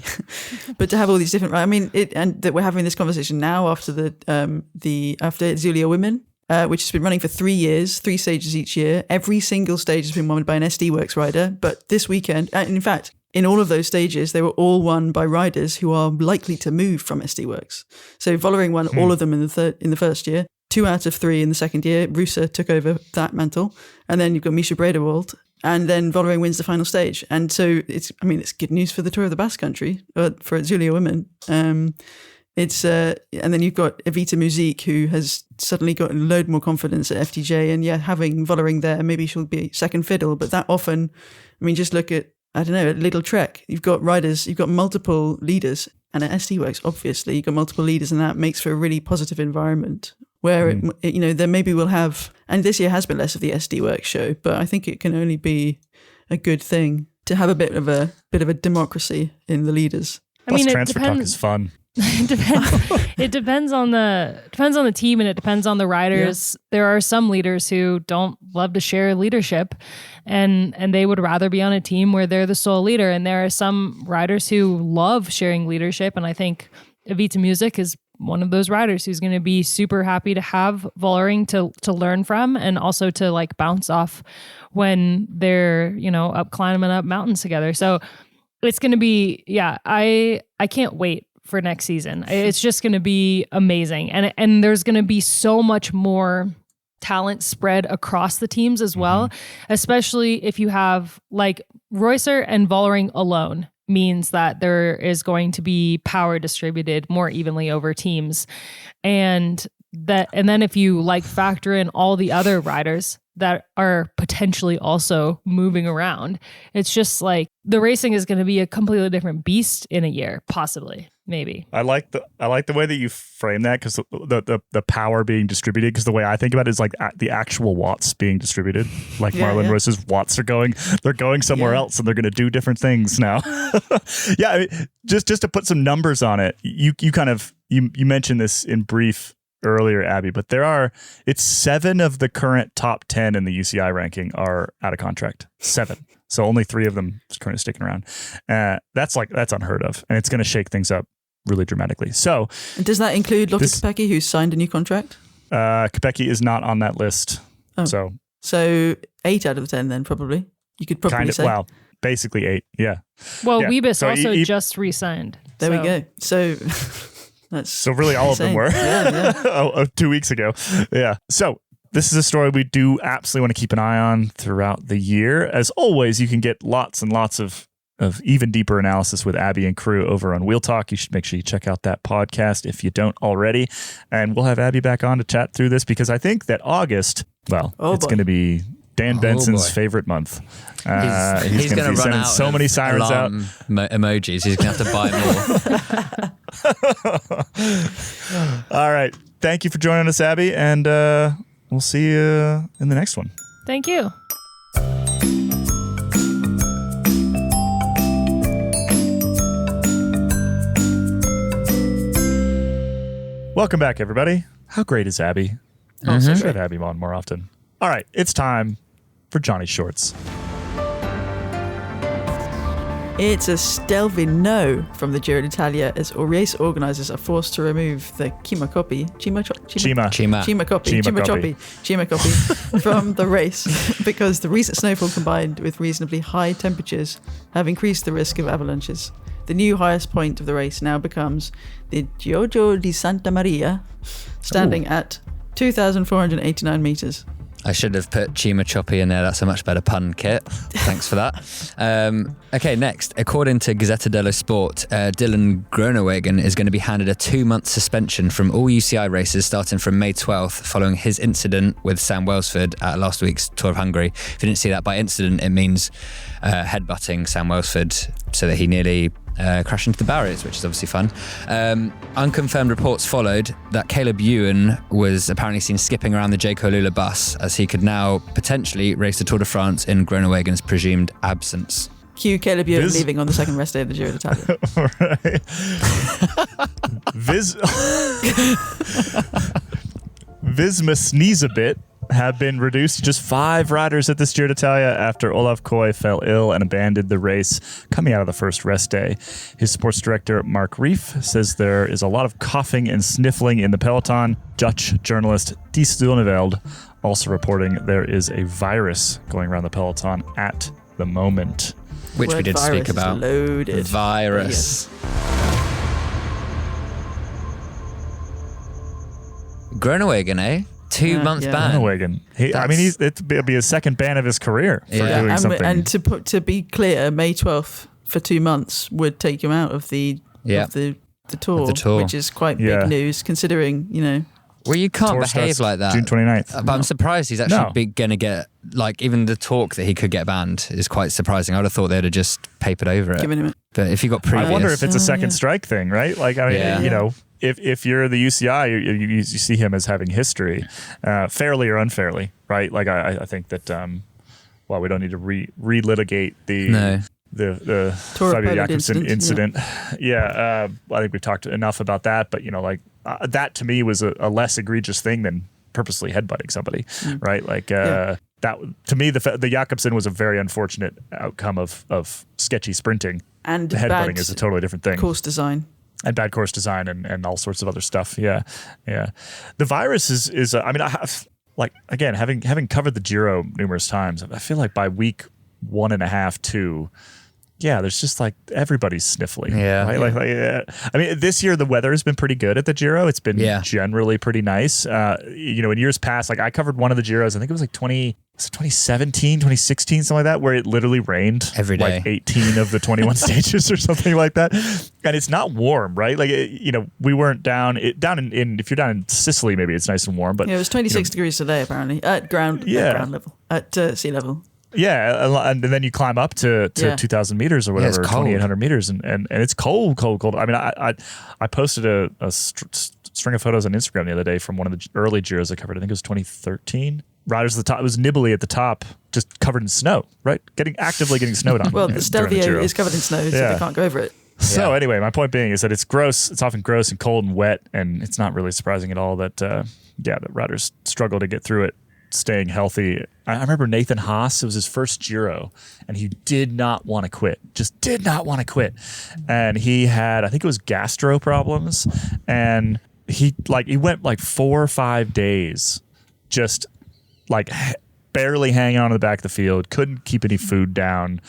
But to have all these different, I mean, and that we're having this conversation now after after Zulia Women, which has been running for 3 years, 3 stages each year. Every single stage has been won by an SD Works rider. But this weekend, and in fact, in all of those stages, they were all won by riders who are likely to move from SD Works. So Vollering won all of them in the first year. 2 out of 3 in the second year. Rusa took over that mantle. And then you've got Misha Bredewald. And then Vollering wins the final stage. And so it's good news for the Tour of the Basque Country, for Zulia Women. And then you've got Evita Muziek, who has suddenly got a load more confidence at FDJ. And having Vollering there, maybe she'll be second fiddle. But that often, just look at, at Little Trek. You've got riders, you've got multiple leaders. And at SD Works, obviously, you've got multiple leaders, and that makes for a really positive environment. Where then maybe we'll have, and this year has been less of the SD Works show, but I think it can only be a good thing to have a bit of a democracy in the leaders. Plus, transfer talk is fun. It depends on the team, and it depends on the riders. Yeah. There are some leaders who don't love to share leadership, and they would rather be on a team where they're the sole leader. And there are some riders who love sharing leadership, and I think Evita Muziek is one of those riders who's going to be super happy to have Vollering to learn from, and also to like bounce off when they're up climbing up mountains together. So it's going to be I can't wait for next season. It's just going to be amazing, and there's going to be so much more talent spread across the teams as well, especially if you have like Reusser and Vollering alone means that there is going to be power distributed more evenly over teams. And then if you like factor in all the other riders, that are potentially also moving around. It's just like the racing is going to be a completely different beast in a year, possibly, maybe. I like the way that you frame that, because the power being distributed, because the way I think about it is like the actual watts being distributed. Like Marlon Rose's watts are going somewhere else, and they're going to do different things now. Yeah, I mean, just to put some numbers on it, you mentioned this in brief earlier, Abby, but it's 7 of the current top 10 in the UCI ranking are out of contract. 7. So only 3 of them is currently sticking around. That's unheard of, and it's going to shake things up really dramatically. So, and does that include Lotte Kopecky, who's signed a new contract? Kopecky is not on that list. Oh. So 8 out of the 10 then, probably. You could probably say. Well, basically 8, yeah. Well, Wiebes also just re-signed. There we go. So... So really all insane. Of them were 2 weeks ago. Yeah. So this is a story we do absolutely want to keep an eye on throughout the year. As always, you can get lots and lots of even deeper analysis with Abby and crew over on Wheel Talk. You should make sure you check out that podcast if you don't already. And we'll have Abby back on to chat through this, because I think that August, it's going to be Dan Benson's favorite month. He's going to run out so many sirens out. Emojis. He's going to have to buy more. All right. Thank you for joining us, Abby, and we'll see you in the next one. Thank you. Welcome back, everybody. How great is Abby? I should have Abby on more often. All right, it's time for Johnny's Shorts. It's a stealthy no from the Giro d'Italia as race organisers are forced to remove the Cima copy from the race because the recent snowfall combined with reasonably high temperatures have increased the risk of avalanches. The new highest point of the race now becomes the Gioggio di Santa Maria, standing at 2,489 metres. I should have put Cima Choppy in there. That's a much better pun, Kit. Thanks for that. Okay, next. According to Gazzetta dello Sport, Dylan Groenewegen is going to be handed a 2-month suspension from all UCI races starting from May 12th following his incident with Sam Welsford at last week's Tour of Hungary. If you didn't see that by incident, it means headbutting Sam Welsford so that he nearly crashed into the barriers, which is obviously fun. Unconfirmed reports followed that Caleb Ewan was apparently seen skipping around the Jayco Lula bus as he could now potentially race the Tour de France in Groenewegen's presumed absence. Cue Caleb Ewan leaving on the second rest day of the Giro d'Italia. Visma Sneezabit have been reduced to just 5 riders at this Giro d'Italia after Olaf Koy fell ill and abandoned the race coming out of the first rest day. His sports director, Mark Reef, says there is a lot of coughing and sniffling in the peloton. Dutch journalist Die Stilneveld also reporting there is a virus going around the peloton at the moment. Which we did speak about. Loaded. Virus. Groenewegen, eh? 2-month ban. Groenewegen. It'll be a second ban of his career for doing something. And to be clear, May 12th for 2 months would take him out of the tour, which is quite big news considering, Well, you can't behave like that. June 29th. But I'm surprised he's actually going to get, even the talk that he could get banned is quite surprising. I would have thought they'd have just papered over it. But if you got previous... I wonder if it's a second strike thing, right? If you're the UCI, you see him as having history, fairly or unfairly, right? I think that, we don't need to relitigate the Fabio Jakobsen incident. I think we've talked enough about that, but that to me was a less egregious thing than purposely headbutting somebody, right? That to me, the Jakobsen was a very unfortunate outcome of sketchy sprinting. And the headbutting is a totally different thing. Course design. And bad course design and all sorts of other stuff. Yeah. The virus is again, having covered the Giro numerous times, I feel like by week 1.5, 2, there's just like everybody's sniffling. Yeah. Right? I mean, this year the weather has been pretty good at the Giro. It's been generally pretty nice. In years past, like I covered one of the Giros, I think it was like 2017, 2016, something like that, where it literally rained every day. Like 18 of the 21 stages or something like that. And it's not warm, right? Like, we weren't down in if you're down in Sicily, maybe it's nice and warm. But it was 26 degrees today, apparently, at ground level, at sea level. Yeah, and then you climb up to 2,000 meters or whatever, 2,800 meters, and it's cold. I mean, I posted a string of photos on Instagram the other day from one of the early Giros I covered. I think it was 2013. Riders at the top, it was nibbly at the top, just covered in snow, right? Actively getting snowed on. Well, the Stelvio is covered in snow, so they can't go over it. So anyway, my point being is that it's gross. It's often gross and cold and wet, and it's not really surprising at all that that riders struggle to get through it, staying healthy. I remember Nathan Haas, it was his first Giro, and he did not want to quit. Just did not want to quit. And he had, I think it was gastro problems, and he went like 4 or 5 days just like barely hanging on to the back of the field, couldn't keep any food down,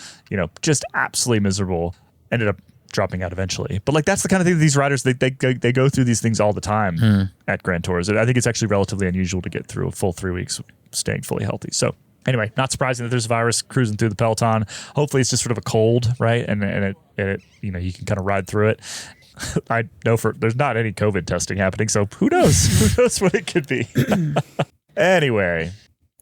just absolutely miserable. Ended up dropping out eventually. But like that's the kind of thing that these riders, they go through these things all the time at Grand Tours. I think it's actually relatively unusual to get through a full 3 weeks staying fully healthy. So anyway, not surprising that there's a virus cruising through the peloton. Hopefully it's just sort of a cold, right? And it you can kind of ride through it. I know there's not any COVID testing happening, so who knows? Who knows what it could be? Anyway,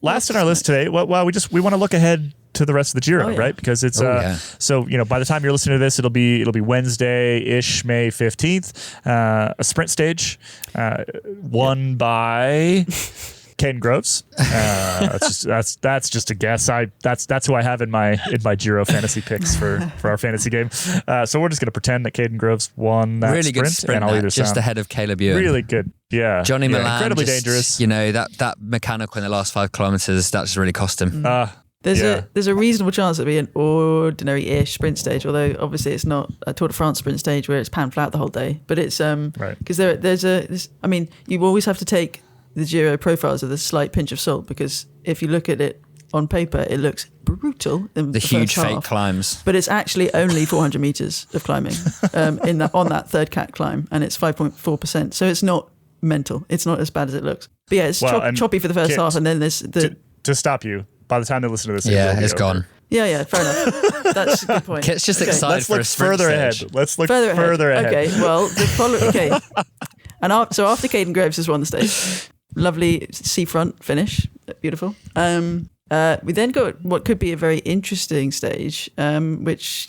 last on our list today, we want to look ahead to the rest of the Giro, right? Because it's so by the time you're listening to this, it'll be Wednesday-ish, May 15th. A sprint stage won by Caden Groves. That's just a guess. That's who I have in my Giro fantasy picks for our fantasy game. So we're just gonna pretend that Caden Groves won that really good sprint, and I'll either just ahead of Caleb Ewan. Really good. Yeah. Johnny Milan, incredibly dangerous. That mechanical in the last 5 kilometers, that just really cost him. There's a reasonable chance it'll be an ordinary-ish sprint stage, although obviously it's not a Tour de France sprint stage where it's pan flat the whole day. But it's because you always have to take the Giro profiles with a slight pinch of salt, because if you look at it on paper, it looks brutal in the huge first fake half, climbs. but it's actually only 400 meters of climbing on that third cat climb, and it's 5.4%. So it's not mental. It's not as bad as it looks. But yeah, it's choppy for the first half, and then there's to stop you. By the time they listen to this, it's gone. Yeah, fair enough. That's a good point. Kit's just excited Let's for a look sprint further stage. ahead. Let's look further ahead. Okay, well, and so after Caden Groves has won the stage, lovely seafront finish, beautiful. We then got what could be a very interesting stage, which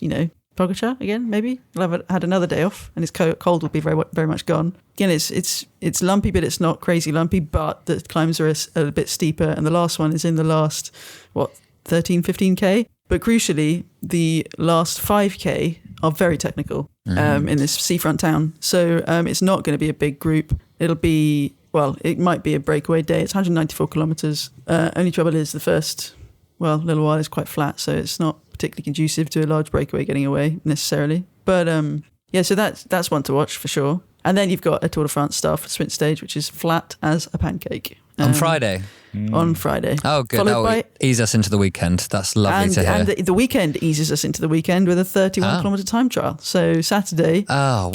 Pogačar again, maybe he'll have had another day off, and his cold will be very very much gone. Again, it's lumpy, but it's not crazy lumpy. But the climbs are a bit steeper, and the last one is in the last 13-15k. But crucially, the last 5k are very technical in this seafront town. So it's not going to be a big group. It might be a breakaway day. It's 194 kilometers. Only trouble is the first little while is quite flat, so it's not particularly conducive to a large breakaway getting away necessarily. But so that's one to watch for sure. And then you've got a Tour de France staff sprint stage, which is flat as a pancake. On Friday? On Friday. Oh, good. That will ease us into the weekend. That's lovely to hear. And the weekend eases us into the weekend with a 31-kilometer time trial. So Saturday, go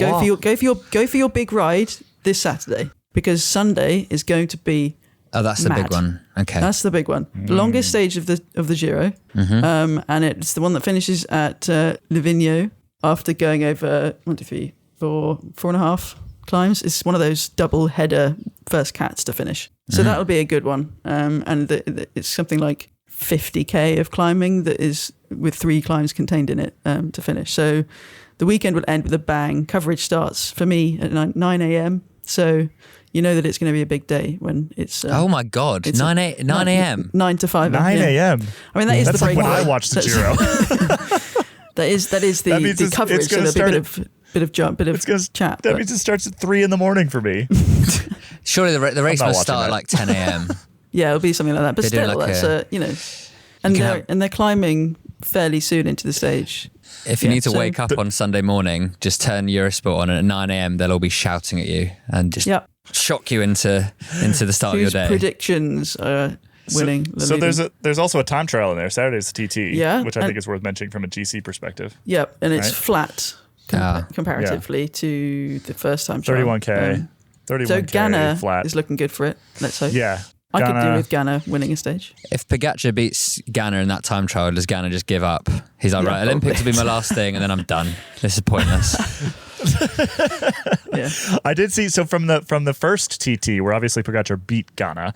for your big ride this Saturday, because Sunday is going to be that's mad. the big one. Okay. That's the big one. The longest stage of the Giro. And it's the one that finishes at Livigno after going over 4.5 climbs. It's one of those double header first cats to finish. So that'll be a good one. And it's something like 50k of climbing that is with 3 climbs contained in it to finish. So the weekend will end with a bang. Coverage starts for me at 9 a.m. So you know that it's going to be a big day when it's... oh my God, 9 a.m.? 9 to 5 9 a.m. I mean, that's the breakaway. Like when I watch the Giro. that is the coverage. So there'll be a bit of jump, bit of chat. That means it starts at 3 in the morning for me. Surely the race must start at like 10 a.m. Yeah, it'll be something like that. But still, and they're climbing fairly soon into the stage. If you need to wake up on Sunday morning, just turn Eurosport on, and at 9 a.m. they'll all be shouting at you and just shock you into the start of your day. Predictions are winning. So there's also a time trial in there. Saturday's the TT, Yeah, which I think is worth mentioning from a GC perspective. Yep, and it's Right? flat comparatively to the first time trial. 31K. 31K So Ghana flat. is looking good for it. Let's hope. Yeah. I could do Ghana- with Ghana winning a stage. If Pogacar beats Ghana in that time trial, does Ghana just give up? He's like, Yeah, right, Olympics will be my last thing, and then I'm done. This is pointless. Yeah. I did see, so from the first TT, where obviously Pogacar beat Ghana,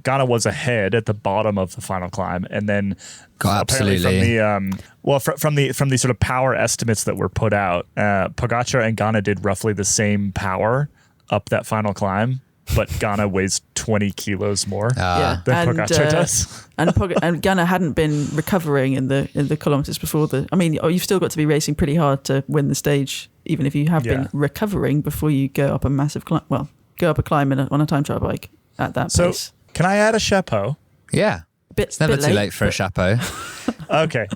Ghana was ahead at the bottom of the final climb, and then apparently from the sort of power estimates that were put out, Pogacar and Ghana did roughly the same power up that final climb, but Ghana weighs 20 kilos more than Pogacar does. And Ghana hadn't been recovering in the kilometers before you've still got to be racing pretty hard to win the stage, even if you have been recovering before you go up a massive climb. Well, go up a climb on a time trial bike at that So pace. can I add a chapeau? Yeah. It's never too late for a chapeau. Okay.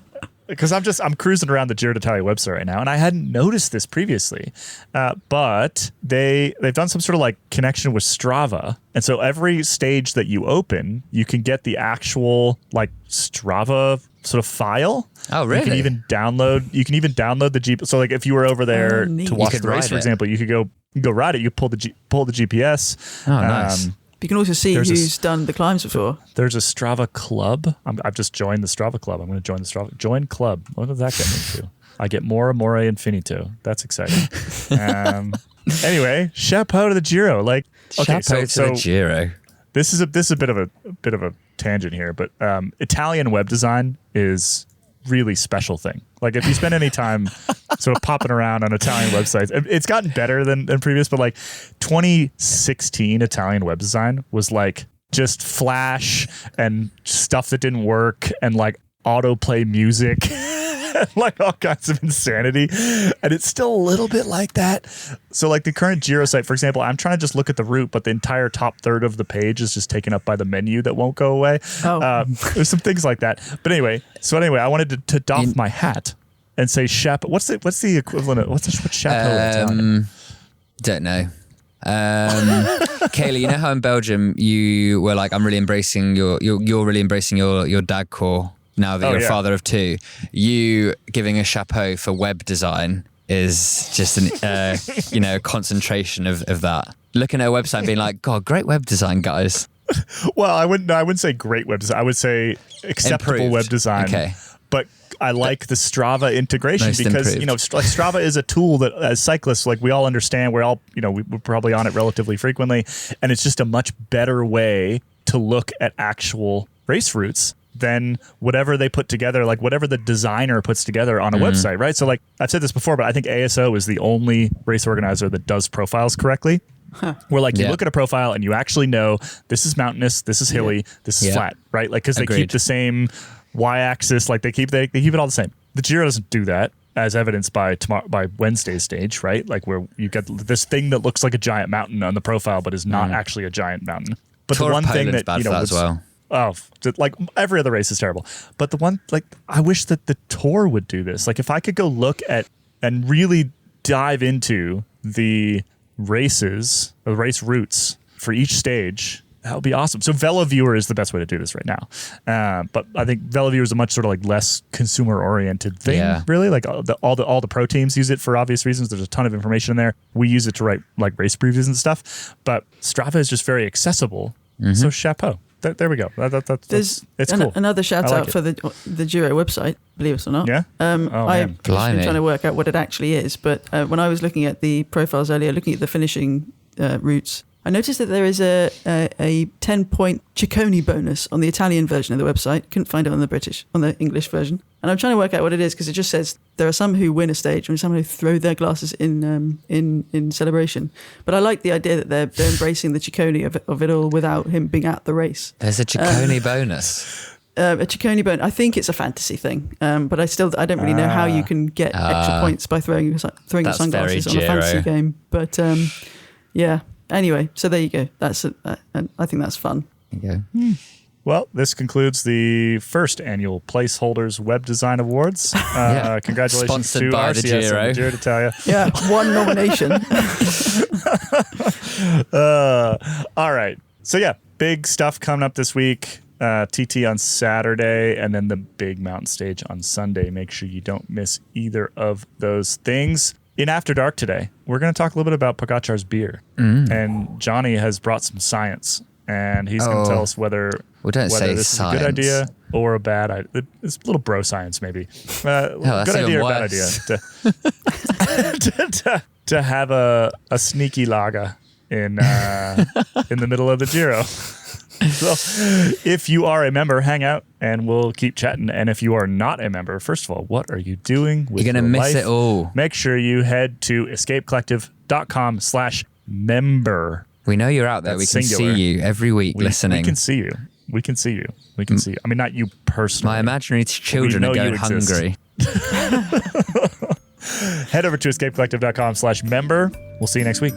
Because I'm cruising around the Giro d'Italia website right now, and I hadn't noticed this previously, but they've done some sort of like connection with Strava, and so every stage that you open, you can get the actual like Strava sort of file. Oh, really? You can even download the GPS. So like if you were over there to watch the race, for example, you could go ride it. You pull the GPS. Oh, nice. You can also see who's done the climbs before. There's a Strava club. I've just joined the Strava club. I'm going to join the Strava. Join club. What does that get me to? I get more Amore Infinito. That's exciting. Anyway, chapeau to the Giro. Like, okay, Chapeau to the Giro. This is a bit of a tangent here, but Italian web design is really special thing. Like if you spend any time sort of popping around on Italian websites, it's gotten better than previous, but like 2016 Italian web design was like just Flash and stuff that didn't work and like autoplay music and like all kinds of insanity. And it's still a little bit like that. So like the current Giro site, for example, I'm trying to just look at the route, but the entire top third of the page is just taken up by the menu that won't go away. There's some things like that. But anyway, I wanted to doff my hat and say chapeau. What's the equivalent of what's chapeau in Italian? Don't know. Caley, you know how in Belgium you were like, I'm really embracing you're really embracing your dad core now that you're a father of two. You giving a chapeau for web design is just an concentration of that. Looking at a website and being like, God, great web design, guys. Well, I wouldn't say great web design. I would say acceptable Improved. web design. Okay. But I like the Strava integration Most because improved. like Strava is a tool that as cyclists, like we all understand, we're probably on it relatively frequently, and it's just a much better way to look at actual race routes than whatever they put together, like whatever the designer puts together on a website, right? So like I've said this before, but I think ASO is the only race organizer that does profiles correctly. Where like you look at a profile and you actually know this is mountainous, this is hilly, this is flat, right? Like because they keep the same y-axis, like they keep it all the same. The Giro doesn't do that, as evidenced by Wednesday's stage, right? Like where you get this thing that looks like a giant mountain on the profile, but is not actually a giant mountain. But Tour the one of thing Poland's that bad for that as well. Oh, like every other race is terrible. But the one, like, I wish that the Tour would do this. Like, if I could go look at and really dive into the races, the race routes for each stage, that would be awesome. So VeloViewer is the best way to do this right now. But I think VeloViewer is a much sort of like less consumer oriented thing, really. Like all the pro teams use it for obvious reasons. There's a ton of information in there. We use it to write like race previews and stuff. But Strava is just very accessible. So chapeau. There we go. It's cool. Another shout out it. for the Giro website, believe it or not. Yeah? I've been trying to work out what it actually is, but when I was looking at the profiles earlier, looking at the finishing routes, I noticed that there is a 10-point Ciccone bonus on the Italian version of the website. Couldn't find it on the English version. And I'm trying to work out what it is because it just says there are some who win a stage and some who throw their glasses in celebration. But I like the idea that they're embracing the Ciccone of it all without him being at the race. There's a Ciccone bonus. A Ciccone bonus. I think it's a fantasy thing, but I don't really know how you can get extra points by throwing your sunglasses on a fantasy game. But yeah. Anyway, so there you go. I think that's fun. There you go. Well, this concludes the first annual Placeholders Web Design Awards. Congratulations Sponsored to by the RCS Giro. and the Giro d'Italia. Yeah, one nomination. All right. So yeah, big stuff coming up this week. TT on Saturday, and then the big mountain stage on Sunday. Make sure you don't miss either of those things. In After Dark today, we're going to talk a little bit about Pogacar's beer. And Jonny has brought some science, and he's going to tell us whether this is a good idea or a bad idea. It's a little bro science, maybe. Good idea or bad idea to have a sneaky lager in the middle of the Giro. So if you are a member, hang out and we'll keep chatting. And if you are not a member, first of all, what are you doing with You're going to miss it all. Make sure you head to escapecollective.com/member. We know you're out there. That's we can singular. see you every week listening. We can see you. We can see you. I mean, not you personally. My imaginary children are going hungry. Head over to escapecollective.com/member. We'll see you next week.